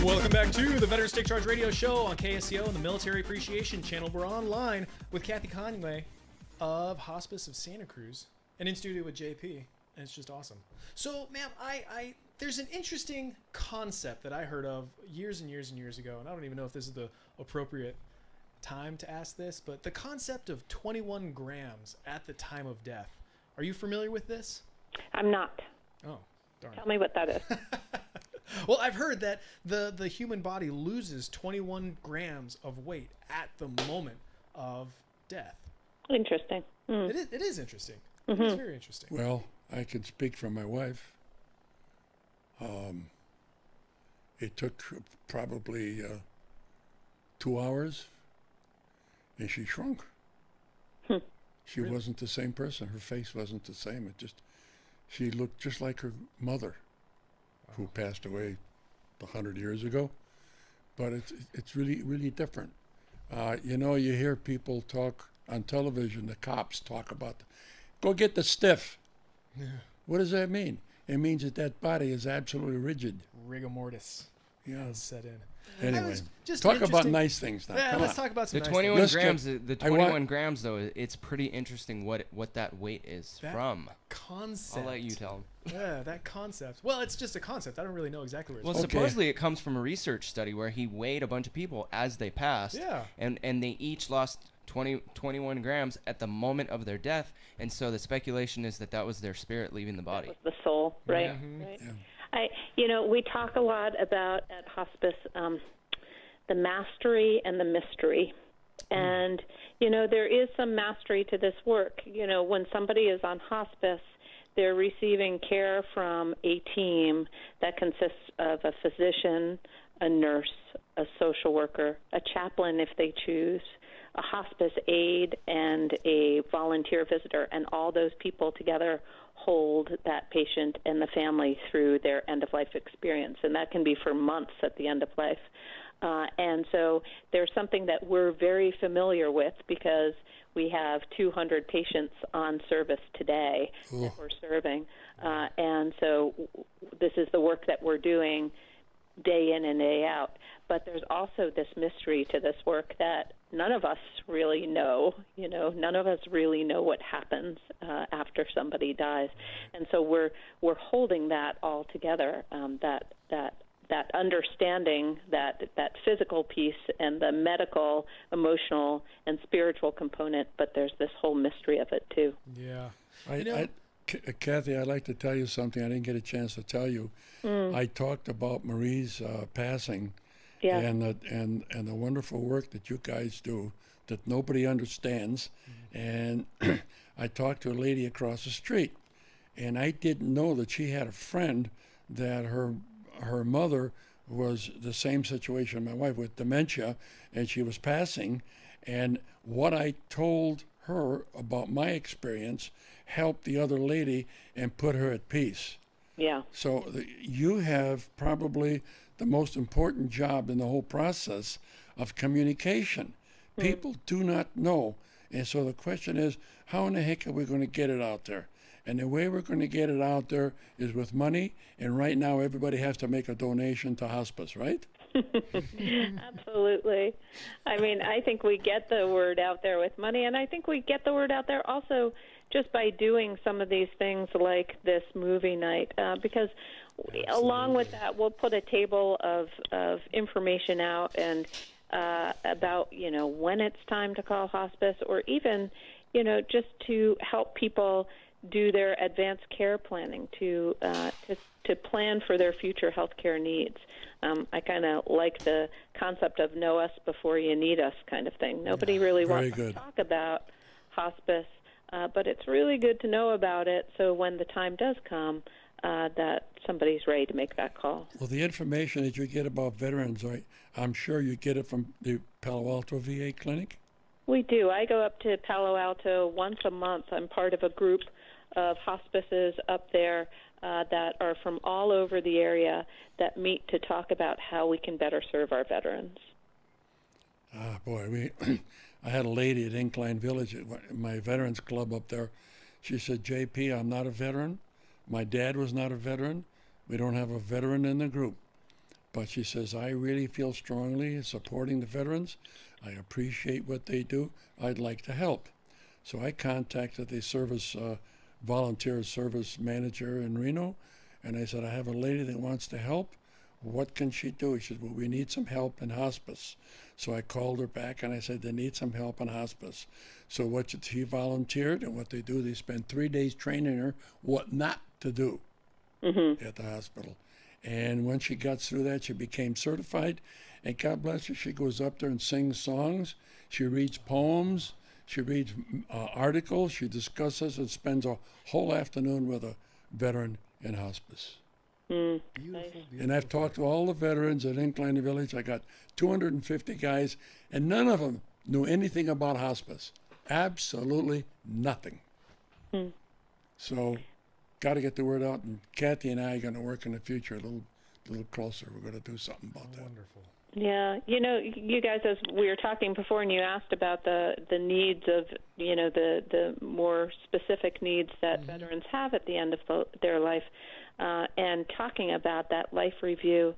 Welcome back to the Veterans Take Charge Radio Show on KSCO and the Military Appreciation Channel. We're online with Kathy Conway of Hospice of Santa Cruz and in studio with JP, and it's just awesome. So, ma'am, there's an interesting concept that I heard of years and years and years ago, and I don't even know if this is the appropriate time to ask this, but the concept of 21 grams at the time of death. Are you familiar with this? I'm not. Oh, darn. Tell me what that is. Well, I've heard that the human body loses 21 grams of weight at the moment of death. Interesting. It is interesting. Mm-hmm. It's very interesting. Well, I can speak for my wife. It took probably 2 hours, and she shrunk. She Really? wasn't the same person. Her face wasn't the same. She looked just like her mother, who passed away 100 years ago. But it's really, really different. You hear people talk on television, the cops talk about, go get the stiff. Yeah. What does that mean? It means that body is absolutely rigid. Rigor mortis has set in. Anyway, just talk about interesting. nice things now. Yeah, Come let's on. talk about some The nice 21 things. grams. The 21 grams, though, it's pretty interesting what that weight is That from. concept. I'll let you tell him. Yeah, that concept. Well, it's just a concept. I don't really know exactly where it's Well, from. supposedly it comes from a research study where he weighed a bunch of people as they passed. Yeah. And they each lost 21 grams at the moment of their death, and so the speculation is that was their spirit leaving the body. The soul, right? Yeah. Right. We talk a lot about at hospice the mastery and the mystery. And, there is some mastery to this work. When somebody is on hospice, they're receiving care from a team that consists of a physician, a nurse, a social worker, a chaplain if they choose, a hospice aide, and a volunteer visitor. And all those people together hold that patient and the family through their end-of-life experience. And that can be for months at the end of life. And so there's something that we're very familiar with because we have 200 patients on service today that we're serving. And so this is the work that we're doing day in and day out. But there's also this mystery to this work that none of us really know. None of us really know what happens after somebody dies. And so we're holding that all together, that understanding, that physical piece and the medical, emotional, and spiritual component, but there's this whole mystery of it too. Yeah. Kathy, I'd like to tell you something I didn't get a chance to tell you. I talked about Marie's passing and the wonderful work that you guys do that nobody understands. And I talked to a lady across the street, and I didn't know that she had a friend that her mother was the same situation, my wife, with dementia, and she was passing. And what I told her about my experience helped the other lady and put her at peace. Yeah. So you have probably the most important job in the whole process of communication. People do not know. And so the question is, how in the heck are we going to get it out there? And the way we're going to get it out there is with money. And right now, everybody has to make a donation to hospice, right? Absolutely. I mean, I think we get the word out there with money, and I think we get the word out there also just by doing some of these things like this movie night, because along with that, we'll put a table of information out and about, when it's time to call hospice, or even, just to help people do their advanced care planning to plan for their future health care needs. I kind of like the concept of know us before you need us kind of thing. Nobody really wants to talk about hospice, but it's really good to know about it so when the time does come, that somebody's ready to make that call. Well, the information that you get about veterans, I'm sure you get it from the Palo Alto VA clinic? We do. I go up to Palo Alto once a month. I'm part of a group of hospices up there that are from all over the area that meet to talk about how we can better serve our veterans. Boy, I had a lady at Incline Village, at my veterans club up there. She said, JP, I'm not a veteran. My dad was not a veteran. We don't have a veteran in the group. But she says, I really feel strongly supporting the veterans. I appreciate what they do. I'd like to help. So I contacted the volunteer service manager in Reno, and I said, I have a lady that wants to help. What can she do? She said, well, we need some help in hospice. So I called her back and I said, they need some help in hospice. So she volunteered, and what they do, they spend 3 days training her what not to do at the hospital. And when she got through that, she became certified. And God bless her, she goes up there and sings songs. She reads poems. She reads articles. She discusses and spends a whole afternoon with a veteran in hospice. And I've talked to all the veterans at Incline Village. I got 250 guys, and none of them knew anything about hospice. Absolutely nothing. So, got to get the word out. And Kathy and I are going to work in the future a little closer. We're going to do something about that. Wonderful. Yeah, you guys, as we were talking before, and you asked about the needs of, the more specific needs that veterans have at the end of their life, and talking about that life review,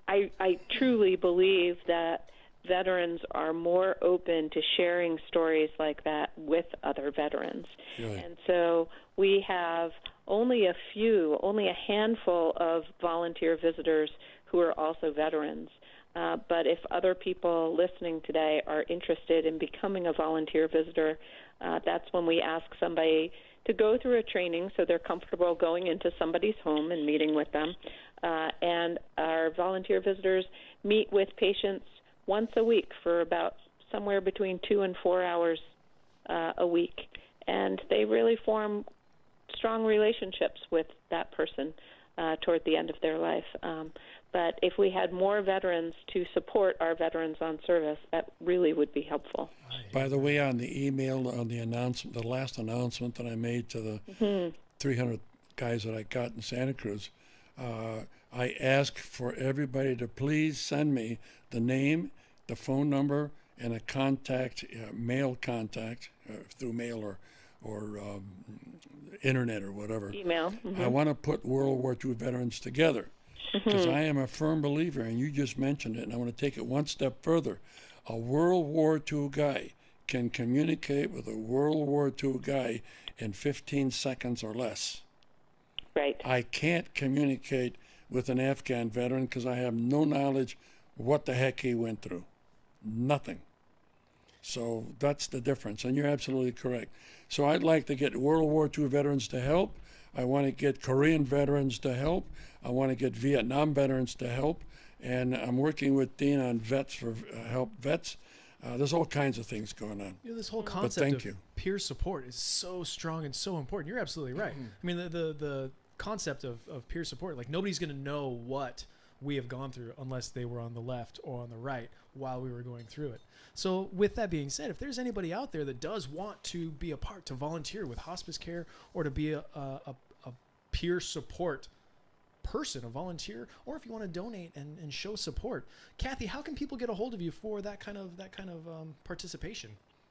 I truly believe that veterans are more open to sharing stories like that with other veterans. Really? And so we have only a handful of volunteer visitors who are also veterans. But if other people listening today are interested in becoming a volunteer visitor, that's when we ask somebody to go through a training so they're comfortable going into somebody's home and meeting with them. And our volunteer visitors meet with patients once a week for about somewhere between 2 and 4 hours a week. And they really form strong relationships with that person toward the end of their life. But if we had more veterans to support our veterans on service, that really would be helpful. By the way, on the email, on the announcement, the last announcement that I made to the 300 guys that I got in Santa Cruz, I asked for everybody to please send me the name, the phone number, and a contact, mail contact through mail or internet or whatever. Email. I want to put World War II veterans together. Because I am a firm believer, and you just mentioned it, and I want to take it one step further. A World War II guy can communicate with a World War II guy in 15 seconds or less. Right. I can't communicate with an Afghan veteran because I have no knowledge what the heck he went through. Nothing. So that's the difference, and you're absolutely correct. So I'd like to get World War II veterans to help. I want to get Korean veterans to help. I want to get Vietnam veterans to help. And I'm working with Dean on vets for help vets. There's all kinds of things going on. This whole But concept thank of you. peer support is so strong and so important. You're absolutely right. I mean, the concept of peer support, like nobody's going to know what we have gone through unless they were on the left or on the right while we were going through it. So with that being said, if there's anybody out there that does want to be a part, to volunteer with hospice care or to be a peer support person, a volunteer, or if you want to donate and show support, Kathy, how can people get a hold of you for that kind of participation?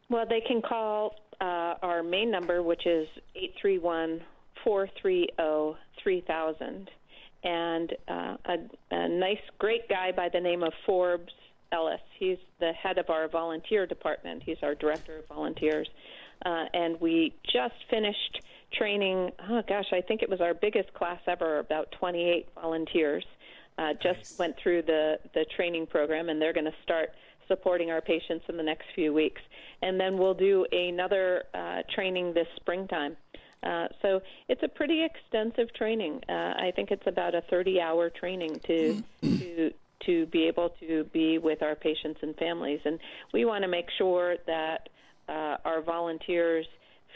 Well, they can call our main number, which is 831-430-3000. And a nice, great guy by the name of Forbes Ellis. He's the head of our volunteer department. He's our director of volunteers. And we just finished training, I think it was our biggest class ever, about 28 volunteers. Just went through the training program, and they're going to start supporting our patients in the next few weeks. And then we'll do another training this springtime. So it's a pretty extensive training. I think it's about a 30-hour training to be able to be with our patients and families. And we want to make sure that our volunteers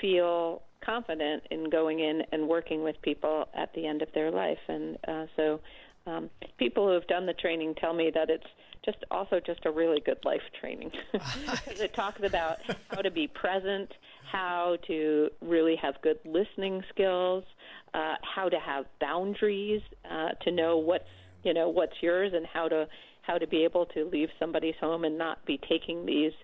feel confident in going in and working with people at the end of their life. And so people who have done the training tell me that it's just a really good life training. Because it talks about how to be present, how to really have good listening skills, how to have boundaries, to know what's yours, and how to be able to leave somebody's home and not be taking these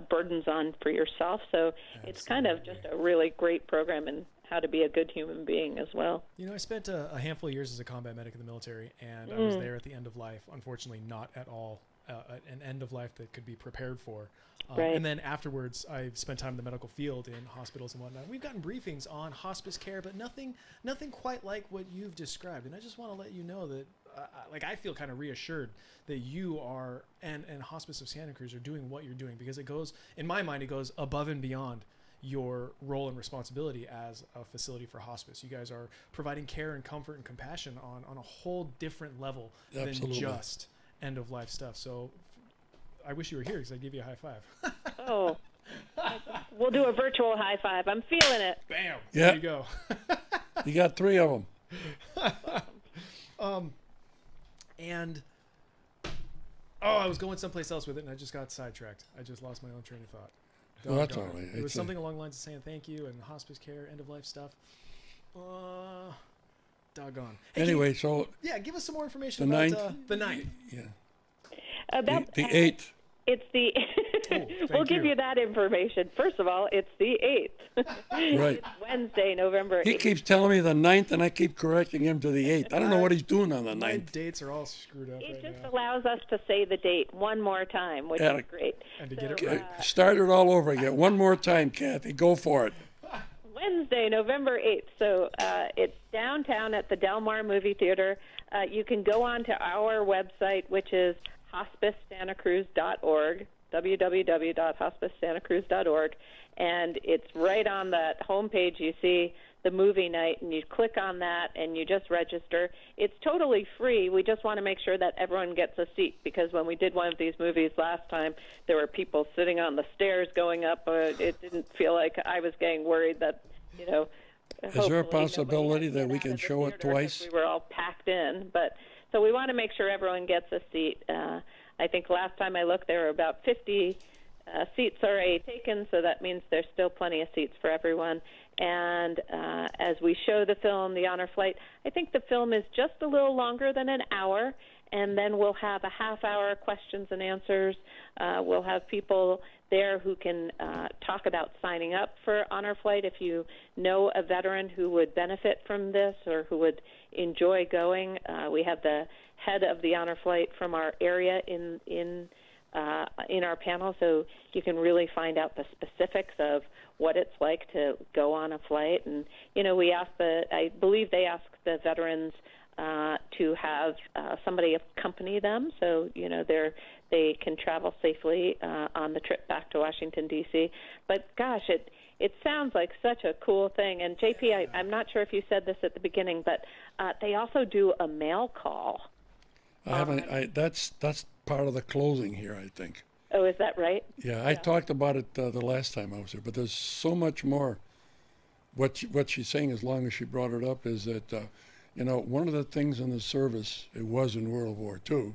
burdens on for yourself. So it's kind of just a really great program in how to be a good human being as well. I spent a handful of years as a combat medic in the military, and I was there at the end of life. Unfortunately, not at all an end of life that could be prepared for. Right. And then afterwards, I spent time in the medical field in hospitals and whatnot. We've gotten briefings on hospice care, but nothing quite like what you've described. And I just want to let you know that I feel kind of reassured that you are and Hospice of Santa Cruz are doing what you're doing, because it goes, in my mind, it goes above and beyond your role and responsibility as a facility for hospice. You guys are providing care and comfort and compassion on a whole different level than just end-of-life stuff. So I wish you were here because I'd give you a high five. Oh, we'll do a virtual high five. I'm feeling it. Bam. Yeah. There you go. You got 3 of them. And I was going someplace else with it, and I just got sidetracked. I just lost my own train of thought. Well, that's Doggone all right. It was It's something along the lines of saying thank you and hospice care, end of life stuff. Doggone. Hey, Anyway, so yeah, give us some more information the about 9th. the 9th. Yeah. About the 8th. It's the. We'll give you that information. First of all, it's the 8th. Right. It's Wednesday, November 8th. He keeps telling me the 9th, and I keep correcting him to the 8th. I don't know what he's doing on the My 9th. dates are all screwed up It right just now. allows us to say the date one more time, which is great. And to get it right. Start it all over again. One more time, Kathy. Go for it. Wednesday, November 8th. So it's downtown at the Del Mar Movie Theater. You can go on to our website, which is hospicesantacruz.org, www.hospicesantacruz.org, and it's right on that homepage. You see the movie night, and you click on that, and you just register. It's totally free. We just want to make sure that everyone gets a seat, because when we did one of these movies last time, there were people sitting on the stairs going up. It didn't feel like I was getting worried that, Is there a possibility that we can show it twice? We were all packed in, but so we want to make sure everyone gets a seat. I think last time I looked, there were about 50 seats already taken, so that means there's still plenty of seats for everyone. And as we show the film, The Honor Flight, I think the film is just a little longer than an hour, and then we'll have a half-hour questions and answers. We'll have people there who can talk about signing up for Honor Flight. If you know a veteran who would benefit from this or who would enjoy going, we have the head of the Honor Flight from our area in our panel, so you can really find out the specifics of what it's like to go on a flight. And we I believe they ask the veterans to have somebody accompany them, so they can travel safely on the trip back to Washington, D.C. But gosh, it sounds like such a cool thing. And JP, I'm not sure if you said this at the beginning, but they also do a mail call. I haven't. That's part of the closing here, I think. Oh, is that right? Yeah, I talked about it the last time I was here, but there's so much more. What she's saying, as long as she brought it up, is that one of the things in the service, it was in World War II,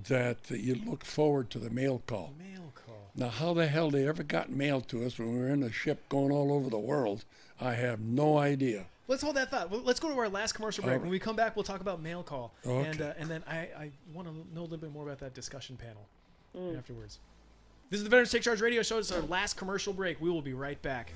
that you look forward to the mail call. Mail call. Now, how the hell they ever got mail to us when we were in a ship going all over the world, I have no idea. Let's hold that thought. Let's go to our last commercial break. When we come back, we'll talk about mail call. Okay. And then I want to know a little bit more about that discussion panel afterwards. This is the Veterans Take Charge Radio Show. It's our last commercial break. We will be right back.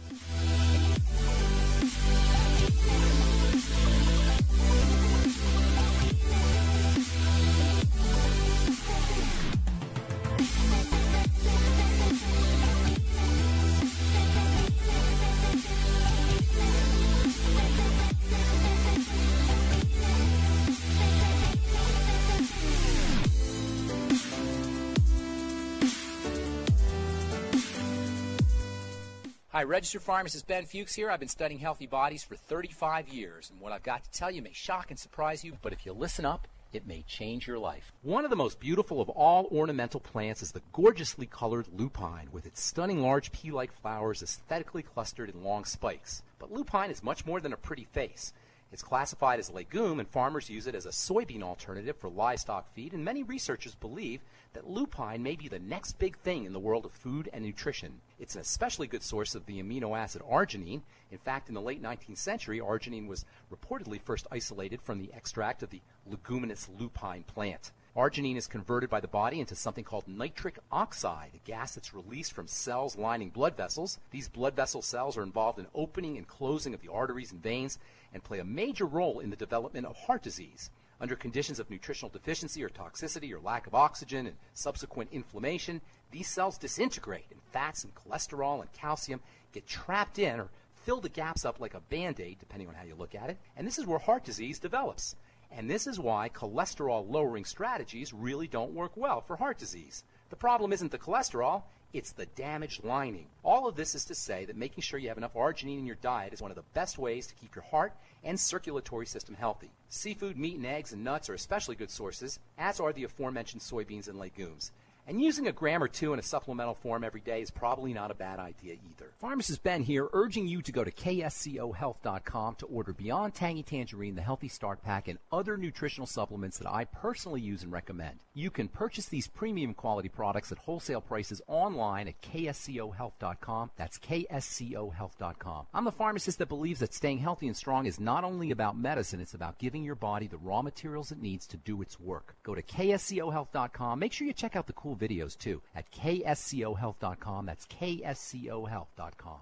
Hi, registered pharmacist Ben Fuchs here. I've been studying healthy bodies for 35 years, and what I've got to tell you may shock and surprise you, but if you listen up, it may change your life. One of the most beautiful of all ornamental plants is the gorgeously colored lupine, with its stunning large pea-like flowers aesthetically clustered in long spikes. But lupine is much more than a pretty face. It's classified as a legume, and farmers use it as a soybean alternative for livestock feed, and many researchers believe that lupine may be the next big thing in the world of food and nutrition. It's an especially good source of the amino acid arginine. In fact, in the late 19th century, arginine was reportedly first isolated from the extract of the leguminous lupine plant. Arginine is converted by the body into something called nitric oxide, a gas that's released from cells lining blood vessels. These blood vessel cells are involved in opening and closing of the arteries and veins and play a major role in the development of heart disease. Under conditions of nutritional deficiency or toxicity or lack of oxygen and subsequent inflammation, these cells disintegrate, and fats and cholesterol and calcium get trapped in or fill the gaps up like a Band-Aid, depending on how you look at it, and this is where heart disease develops. And this is why cholesterol-lowering strategies really don't work well for heart disease. The problem isn't the cholesterol, it's the damaged lining. All of this is to say that making sure you have enough arginine in your diet is one of the best ways to keep your heart and circulatory system healthy. Seafood, meat, and eggs and nuts are especially good sources, as are the aforementioned soybeans and legumes. And using a gram or two in a supplemental form every day is probably not a bad idea either. Pharmacist Ben here, urging you to go to KSCOhealth.com to order Beyond Tangy Tangerine, the Healthy Start Pack, and other nutritional supplements that I personally use and recommend. You can purchase these premium quality products at wholesale prices online at KSCOhealth.com. That's KSCOhealth.com. I'm the pharmacist that believes that staying healthy and strong is not only about medicine, it's about giving your body the raw materials it needs to do its work. Go to KSCOhealth.com. Make sure you check out the cool videos too at KSCOhealth.com. That's KSCOhealth.com.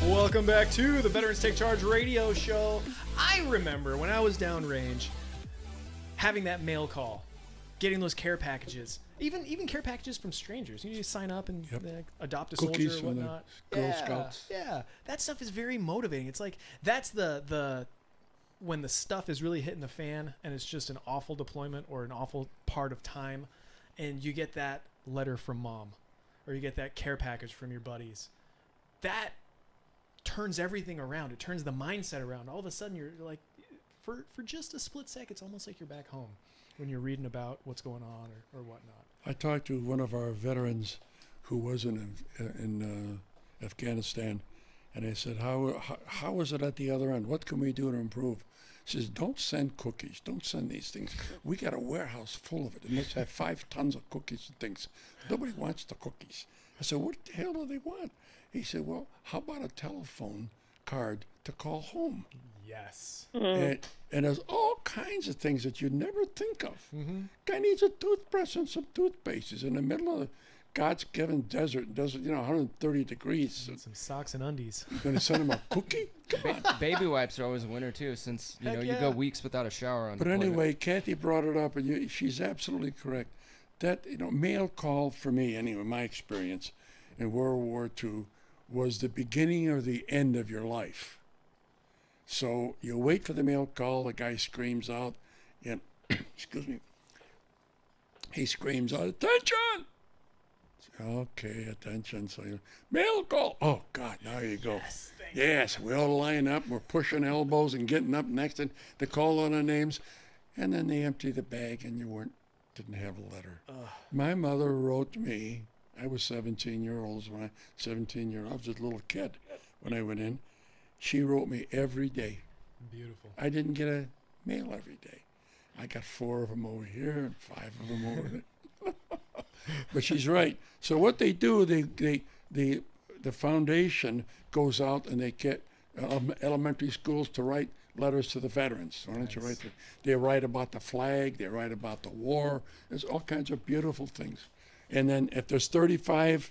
Welcome back to the Veterans Take Charge radio show. I remember when I was downrange having that mail call, getting those care packages, even care packages from strangers. You sign up and adopt a Cookies soldier or whatnot. from the Girl Scouts. Yeah, that stuff is very motivating. It's like that's the when the stuff is really hitting the fan and it's just an awful deployment or an awful part of time, and you get that letter from mom, or you get that care package from your buddies. That turns everything around. It turns the mindset around. All of a sudden, you're like, for just a split sec, it's almost like you're back home when you're reading about what's going on or whatnot. I talked to one of our veterans who was in Afghanistan, and I said, how is it at the other end? What can we do to improve? She says, don't send cookies. Don't send these things. We got a warehouse full of it, and let's have 5 tons of cookies and things. Nobody wants the cookies. I said, what the hell do they want? He said, well, how about a telephone card to call home? Yes. And there's all kinds of things that you'd never think of. Guy needs a toothbrush and some toothpaste. He's in the middle of the God's given desert, 130 degrees. Some socks and undies. You're going to send him a cookie? Come on. Baby wipes are always a winner too, since you go weeks without a shower on. But anyway, Kathy brought it up, and she's absolutely correct. That mail call for me, anyway, my experience in World War II was the beginning or the end of your life. So you wait for the mail call. The guy screams out, and excuse me. He screams out, "Attention!" Okay, attention. So mail call. Oh God, now you go. Yes, we all line up. We're pushing elbows and getting up next, and they call on our names, and then they empty the bag, and you didn't have a letter. My mother wrote me. I was 17-year-old when I was just a little kid when I went in. She wrote me every day. Beautiful. I didn't get a mail every day. I got 4 of them over here and 5 of them over there. But she's right. So what they do, the foundation goes out and they get elementary schools to write letters to the veterans. Why don't you write there? They write about the flag. They write about the war. There's all kinds of beautiful things. And then if there's 35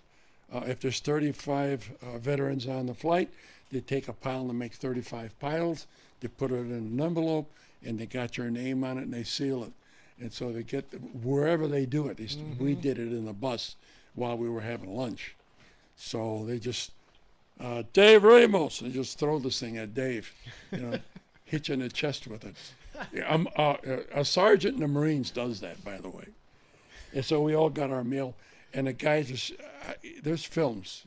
veterans on the flight, they take a pile and make 35 piles. They put it in an envelope, and they got your name on it, and they seal it. And so they get wherever they do it. We did it in the bus while we were having lunch. So they just Dave Ramos, and just throw this thing at Dave, hit you in the chest with it. A sergeant in the Marines does that, by the way. And so we all got our mail, and the guy just, there's films.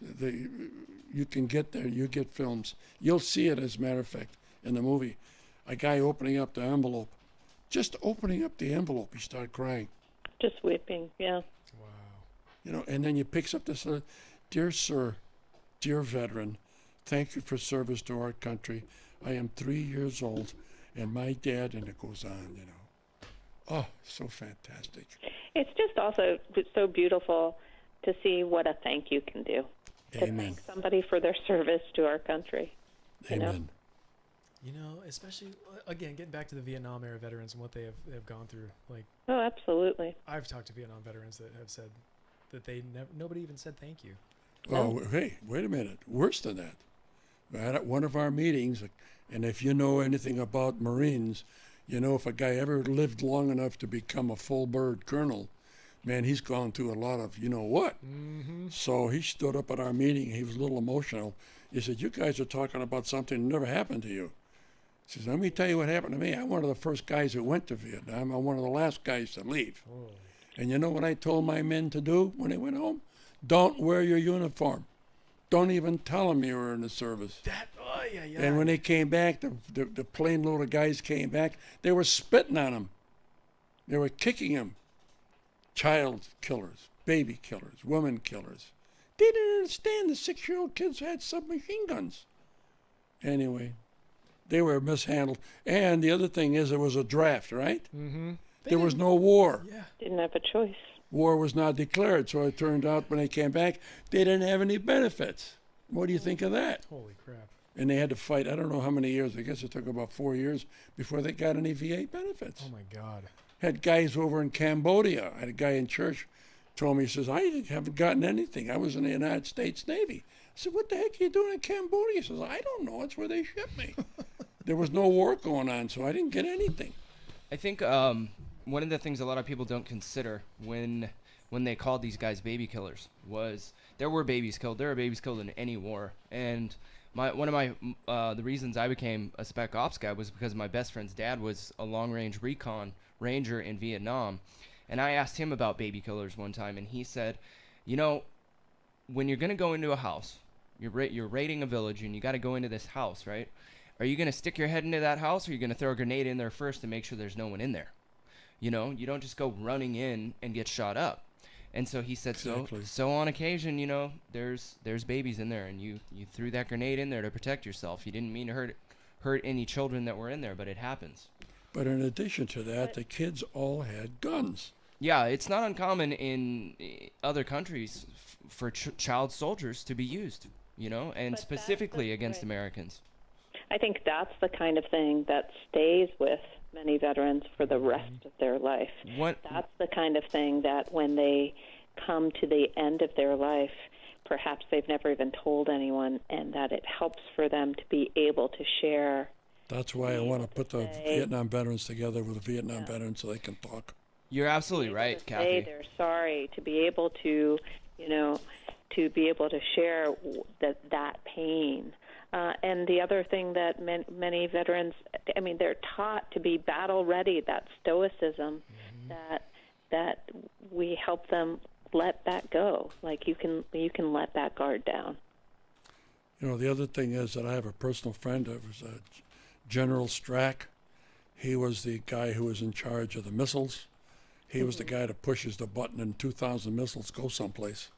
You can get there, you get films. You'll see it, as a matter of fact, in the movie. A guy opening up the envelope. Just opening up the envelope, he started crying. Just weeping, yeah. Wow. And then he picks up this, dear sir, dear veteran, thank you for service to our country. I am 3 years old, and my dad, and it goes on, Oh, so fantastic. It's just also so beautiful to see what a thank you can do. Amen. To thank somebody for their service to our country. Amen. Especially, again, getting back to the Vietnam era veterans and what they have gone through. Oh, absolutely. I've talked to Vietnam veterans that have said that nobody even said thank you. Oh, hey, wait a minute. Worse than that. At one of our meetings, and if you know anything about Marines, You know, if a guy ever lived long enough to become a full bird colonel, man, he's gone through a lot of you know what. So he stood up at our meeting. He was a little emotional. He said, "You guys are talking about something that never happened to you." He says, "Let me tell you what happened to me. I'm one of the first guys that went to Vietnam. I'm one of the last guys to leave. And you know what I told my men to do when they went home? Don't wear your uniform. Don't even tell them you were in the service." And when they came back, the plane load of guys came back. They were spitting on them. They were kicking them. Child killers, baby killers, women killers. They didn't understand the 6-year-old kids had submachine guns. Anyway, they were mishandled. And the other thing is, it was a draft, right? There was no war. Didn't have a choice. War was not declared, so it turned out when they came back, they didn't have any benefits. What do you think of that? Holy crap. And they had to fight, I don't know how many years, I guess it took about 4 years before they got any VA benefits. Oh, my God. Had guys over in Cambodia. I had a guy in church told me, he says, "I haven't gotten anything. I was in the United States Navy." I said, "What the heck are you doing in Cambodia?" He says, "I don't know. It's where they shipped me." There was no war going on, so I didn't get anything. I think one of the things a lot of people don't consider when they called these guys baby killers was there were babies killed. There were babies killed in any war. And one of my the reasons I became a spec ops guy was because my best friend's dad was a long-range recon ranger in Vietnam. And I asked him about baby killers one time, and he said, you know, when you're going to go into a house, you're raiding a village, and you got to go into this house, right? Are you going to stick your head into that house, or are you going to throw a grenade in there first to make sure there's no one in there? You know, you don't just go running in and get shot up. And so he said, so on occasion, you know, there's babies in there, and you threw that grenade in there to protect yourself. You didn't mean to hurt any children that were in there, but it happens. But in addition to that, the kids all had guns. Yeah, it's not uncommon in other countries for child soldiers to be used, you know, and specifically against Americans. I think that's the kind of thing that stays with many veterans for the rest of their life. That's the kind of thing that when they come to the end of their life, perhaps they've never even told anyone, and that it helps for them to be able to share. That's why I want to put the Vietnam veterans together with the Vietnam veterans so they can talk. You're absolutely right, Kathy. Say they're sorry, to be able to, you know, to be able to share that pain. And the other thing that many veterans, I mean, they're taught to be battle ready, that stoicism, that we help them let that go. Like you can let that guard down. You know, the other thing is that I have a personal friend that was General Strack. He was the guy who was in charge of the missiles. He was the guy that pushes the button and 2,000 missiles go someplace.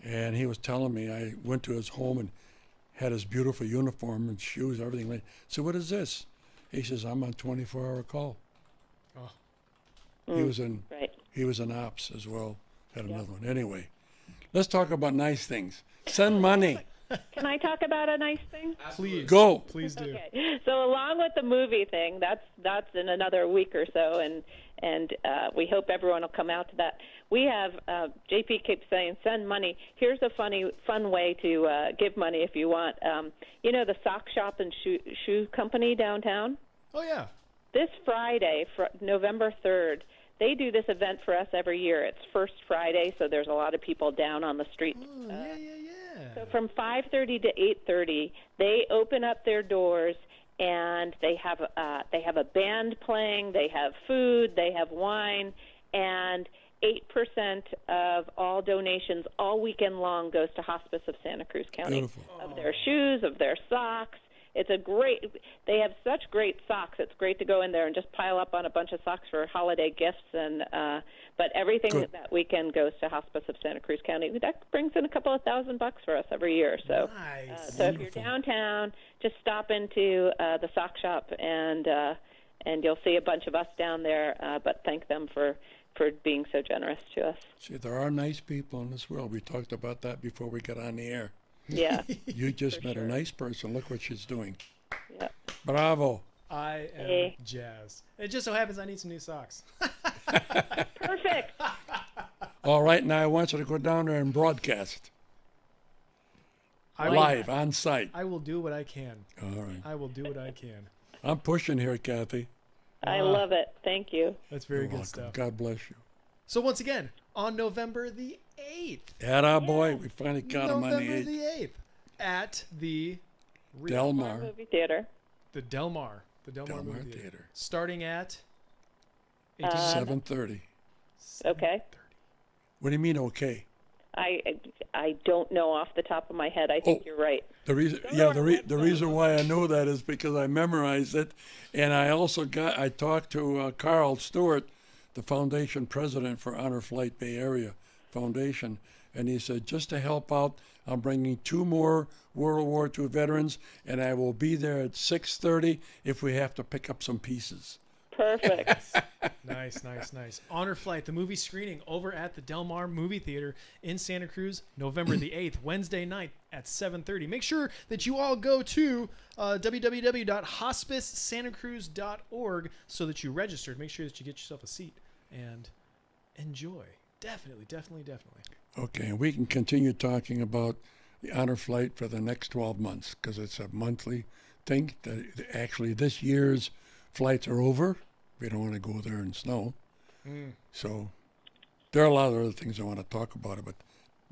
And he was telling me, I went to his home and had his beautiful uniform and shoes, everything. I said, "What is this?" He says, "I'm on 24-hour call." He was in ops as well. Had another one. Anyway, let's talk about nice things. Send money. Can I talk about a nice thing? Please. Go. Please do. Okay. So along with the movie thing, that's in another week or so, and we hope everyone will come out to that. We have JP keeps saying send money. Here's a fun way to give money if you want. You know the sock shop and shoe company downtown? Oh yeah. This Friday, November 3rd, they do this event for us every year. It's First Friday, so there's a lot of people down on the street. So from 5:30 to 8:30, they open up their doors and they have a band playing. They have food. They have wine, and 8% of all donations all weekend long goes to Hospice of Santa Cruz County. Beautiful. Of their shoes, of their socks. They have such great socks. It's great to go in there and just pile up on a bunch of socks for holiday gifts. But everything that weekend goes to Hospice of Santa Cruz County. That brings in a couple of $1,000 for us every year. So, so if you're downtown, just stop into the sock shop and you'll see a bunch of us down there. But thank them for being so generous to us. See, there are nice people in this world. We talked about that before we got on the air. Yeah. You just met a nice person. Look what she's doing. Yep. Bravo. I am jazzed. It just so happens I need some new socks. Perfect. All right, now I want you to go down there and broadcast. Live, on site. I will do what I can. All right. I will do what I can. I'm pushing here, Kathy. I love it. Thank you. That's very You're good welcome. stuff. God bless you. So once again, on November the 8th. Atta boy, we finally got him on the November 8th. the 8th at the Del Mar. Movie theater. The Del Mar. The Del Mar Del Mar Movie Theater. Theater. Starting at 7:30. Okay. What do you mean, okay? I don't know off the top of my head. I think you're right. The reason why I know that is because I memorized it, and I also talked to Carl Stewart, the foundation president for Honor Flight Bay Area Foundation, and he said, just to help out, I'm bringing 2 more World War II veterans, and I will be there at 6:30 if we have to pick up some pieces. Perfect. Nice. Honor Flight, the movie screening over at the Del Mar Movie Theater in Santa Cruz, November the 8th, Wednesday night at 7:30. Make sure that you all go to www.hospicesantacruz.org so that you registered. Make sure that you get yourself a seat and enjoy. Definitely. Okay, and we can continue talking about the Honor Flight for the next 12 months because it's a monthly thing. Actually, this year's flights are over. We don't want to go there in snow. So there are a lot of other things I want to talk about, but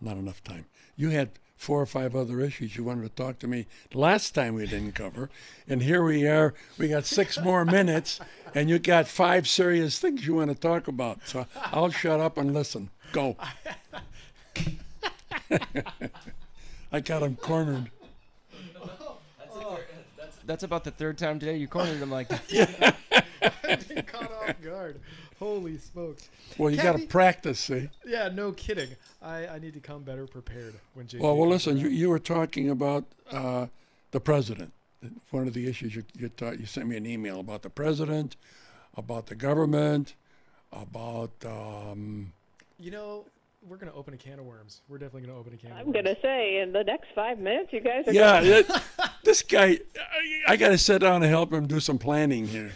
not enough time. You had 4 or 5 other issues you wanted to talk to me last time we didn't cover, and here we are. We got 6 more minutes, and you got 5 serious things you want to talk about. So I'll shut up and listen. Go. I got him cornered. That's about the 3rd time today you cornered him like that. I've been caught off guard. Holy smokes. Well, you got to practice, see? Yeah, no kidding. I need to come better prepared when JP Well, comes listen, around. you were talking about the president. One of the issues you sent me an email about the president, about the government, about... we're going to open a can of worms. We're definitely going to open a can of worms. I'm going to say in the next 5 minutes, you guys are This guy, I got to sit down and help him do some planning here.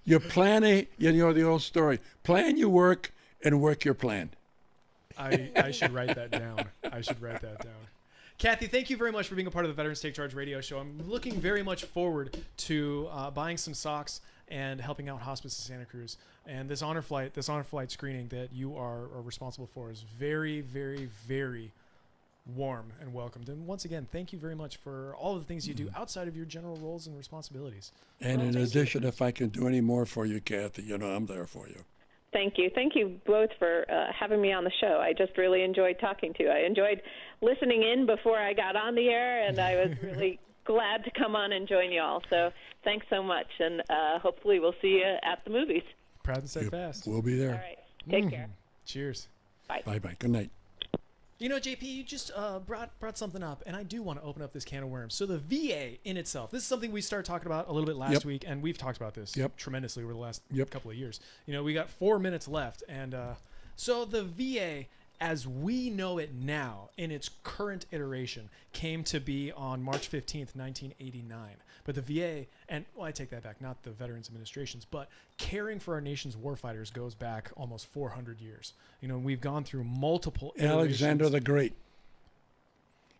You're planning, the old story. Plan your work and work your plan. I should write that down. Kathy, thank you very much for being a part of the Veterans Take Charge radio show. I'm looking very much forward to buying some socks and helping out Hospice of Santa Cruz. And this honor flight screening that you are responsible for is very, very, very warm and welcomed. And once again, thank you very much for all of the things you do outside of your general roles and responsibilities. And in addition, if I can do any more for you, Kathy, I'm there for you. Thank you. Thank you both for having me on the show. I just really enjoyed talking to you. I enjoyed listening in before I got on the air, and I was really glad to come on and join you all. So thanks so much, and hopefully we'll see you at the movies. Proud and steadfast. We'll be there. All right. Take care. Cheers. Bye. Bye-bye. Good night. JP, you just brought something up, and I do want to open up this can of worms. So the VA in itself, this is something we started talking about a little bit last week, and we've talked about this tremendously over the last couple of years. We got 4 minutes left, and so the VA, as we know it now, in its current iteration, came to be on March 15th, 1989. But the VA, and I take that back, not the Veterans Administrations, but caring for our nation's warfighters goes back almost 400 years. We've gone through multiple iterations. Alexander the Great.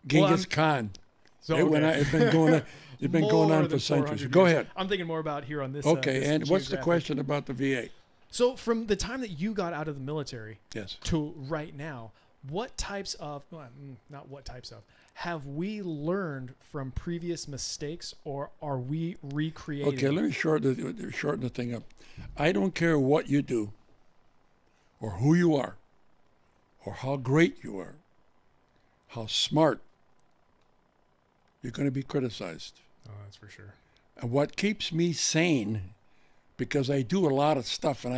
Genghis Khan. So, It's been going on for centuries. Go ahead. I'm thinking more about here on this. Okay, this and what's the geographic. question about the VA? So from the time that you got out of the military Yes. to right now, what types of, not what types of, have we learned from previous mistakes, or are we recreating? Okay, let me shorten the thing up. I don't care what you do, or who you are, or how great you are, how smart, you're going to be criticized. Oh, that's for sure. And what keeps me sane, because I do a lot of stuff, and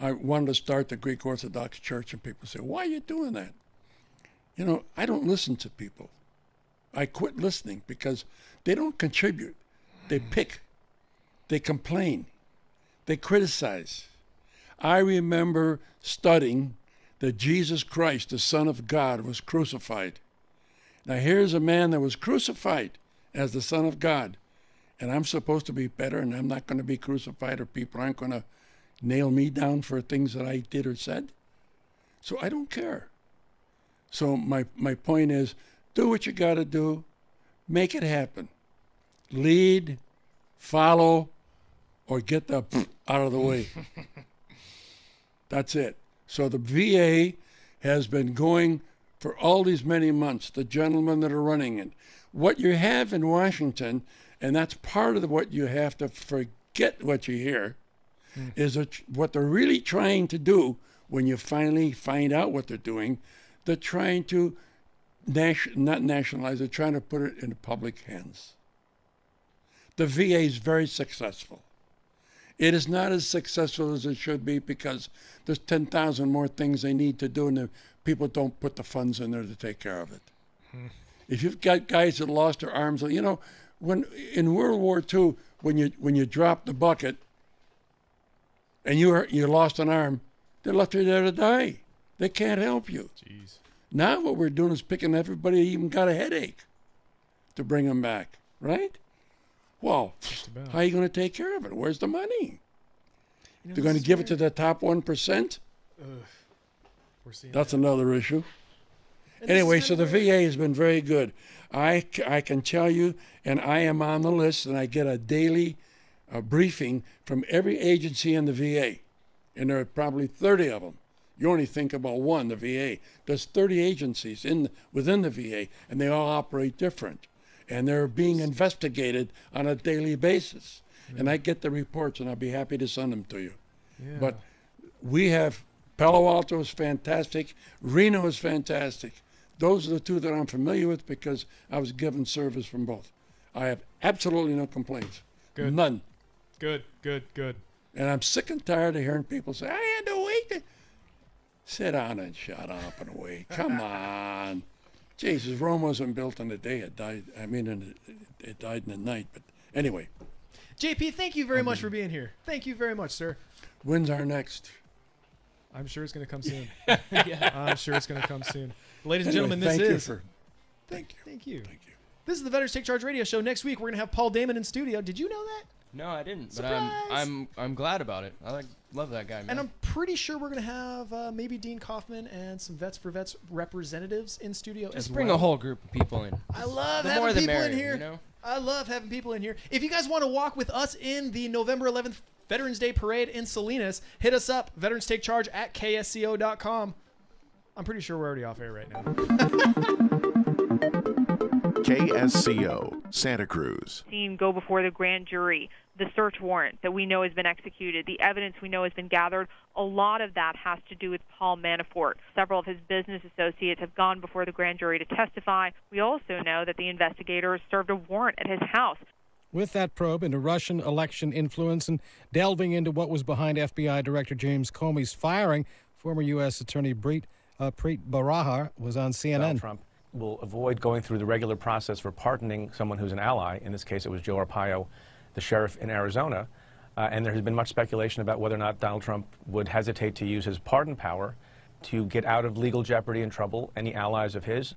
I wanted to start the Greek Orthodox Church, and people say, why are you doing that? I don't listen to people. I quit listening because they don't contribute. They pick. They complain. They criticize. I remember studying that Jesus Christ, the Son of God, was crucified. Now here's a man that was crucified as the Son of God, and I'm supposed to be better, and I'm not going to be crucified, or people aren't going to nail me down for things that I did or said. So I don't care. So my point is, do what you got to do. Make it happen. Lead, follow, or get the out of the way. That's it. So the VA has been going for all these many months, the gentlemen that are running it. What you have in Washington, and that's part of what you have to forget what you hear, is what they're really trying to do when you finally find out what they're doing. They're trying to not nationalize, they're trying to put it in the public hands. The VA is very successful. It is not as successful as it should be because there's 10,000 more things they need to do, and the people don't put the funds in there to take care of it. If you've got guys that lost their arms, you know, when in World War II, when you dropped the bucket and you lost an arm, they left you there to die. They can't help you. Jeez. Now what we're doing is picking everybody who even got a headache to bring them back, right? Well, how are you going to take care of it? Where's the money? You know, They're going to give it to the top 1%? That's another issue. Anyway, so the VA has been very good. I can tell you, and I am on the list, and I get a daily briefing from every agency in the VA, and there are probably 30 of them. You only think about one, the VA. There's 30 agencies within the VA, and they all operate different. And they're being investigated on a daily basis. And I get the reports, and I'll be happy to send them to you. Yeah. But we have Palo Alto is fantastic. Reno is fantastic. Those are the two that I'm familiar with because I was given service from both. I have absolutely no complaints. Good. None. Good. And I'm sick and tired of hearing people say, I had to wait. Sit down and shut up and wait. Come on. Jesus, Rome wasn't built in a day. It died. It died in the night. But anyway. JP, thank you very much for being here. Thank you very much, sir. When's our next? I'm sure it's going to come soon. I'm sure it's going to come soon. Ladies and gentlemen, Thank Thank you. Thank you. This is the Veterans Take Charge Radio Show. Next week, we're going to have Paul Damon in studio. Did you know that? No, I didn't. Surprise! But I'm glad about it. Love that guy, man. And I'm pretty sure we're going to have maybe Dean Kaufman and some Vets for Vets representatives in studio as well. Just bring a whole group of people in. I love the having more the people merrier, in here. You know? I love having people in here. If you guys want to walk with us in the November 11th Veterans Day Parade in Salinas, hit us up, veteranstakeCharge@ksco.com. I'm pretty sure we're already off air right now. KSCO, Santa Cruz. Seen go before the grand jury, the search warrant that we know has been executed, the evidence we know has been gathered, a lot of that has to do with Paul Manafort. Several of his business associates have gone before the grand jury to testify. We also know that the investigators served a warrant at his house. With that probe into Russian election influence and delving into what was behind FBI Director James Comey's firing, former U.S. Attorney Preet Bharara was on CNN. Donald Trump will avoid going through the regular process for pardoning someone who's an ally. In this case, it was Joe Arpaio, the sheriff in Arizona. And there has been much speculation about whether or not Donald Trump would hesitate to use his pardon power to get out of legal jeopardy and trouble any allies of his.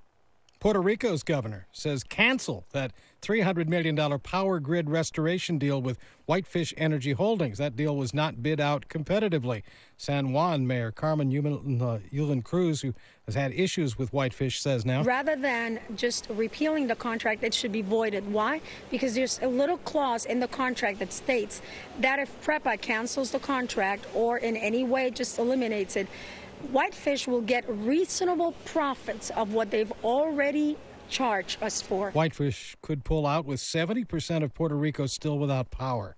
Puerto Rico's governor says cancel that $300 million power grid restoration deal with Whitefish Energy Holdings. That deal was not bid out competitively. San Juan Mayor Carmen Yulin Cruz, who has had issues with Whitefish, says now, rather than just repealing the contract, it should be voided. Why? Because there's a little clause in the contract that states that if PREPA cancels the contract or in any way just eliminates it, Whitefish will get reasonable profits of what they've already charged us for. Whitefish could pull out with 70% of Puerto Rico still without power.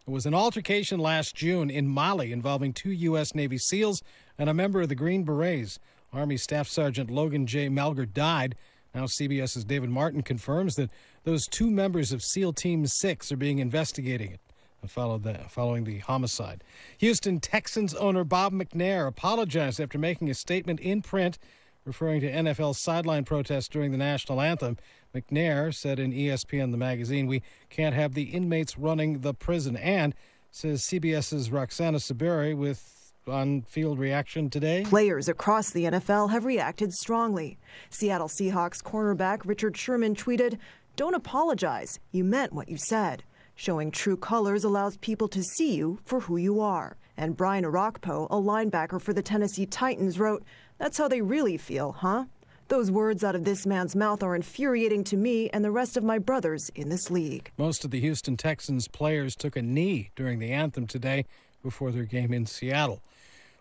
There was an altercation last June in Mali involving 2 U.S. Navy SEALs and a member of the Green Berets. Army Staff Sergeant Logan J. Malger died. Now CBS's David Martin confirms that those 2 members of SEAL Team 6 are being investigated following the homicide. Houston Texans owner Bob McNair apologized after making a statement in print referring to NFL sideline protests during the national anthem. McNair said in ESPN the magazine, "We can't have the inmates running the prison," and says CBS's Roxana Saberi with on-field reaction today. Players across the NFL have reacted strongly. Seattle Seahawks cornerback Richard Sherman tweeted, "Don't apologize. You meant what you said. Showing true colors allows people to see you for who you are." And Brian Orakpo, a linebacker for the Tennessee Titans, wrote, "That's how they really feel, huh? Those words out of this man's mouth are infuriating to me and the rest of my brothers in this league. Most of the Houston Texans players took a knee during the anthem today before their game in Seattle.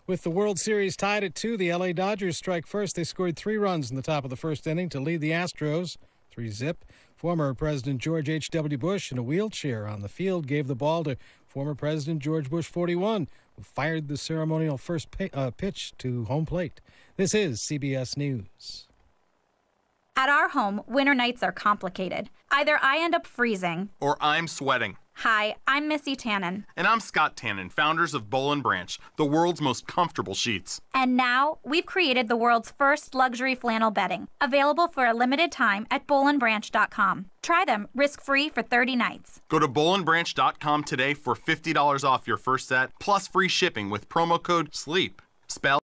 With the World Series tied at 2, the LA Dodgers strike first. They scored 3 runs in the top of the first inning to lead the Astros 3-0. Former President George H.W. Bush in a wheelchair on the field gave the ball to former President George Bush 41, who fired the ceremonial first pitch to home plate. This is CBS News. At our home, winter nights are complicated. Either I end up freezing, or I'm sweating. Hi, I'm Missy Tannen. And I'm Scott Tannen, founders of Boll & Branch, the world's most comfortable sheets. And now, we've created the world's first luxury flannel bedding, available for a limited time at bollandbranch.com. Try them risk-free for 30 nights. Go to bollandbranch.com today for $50 off your first set, plus free shipping with promo code SLEEP. Spell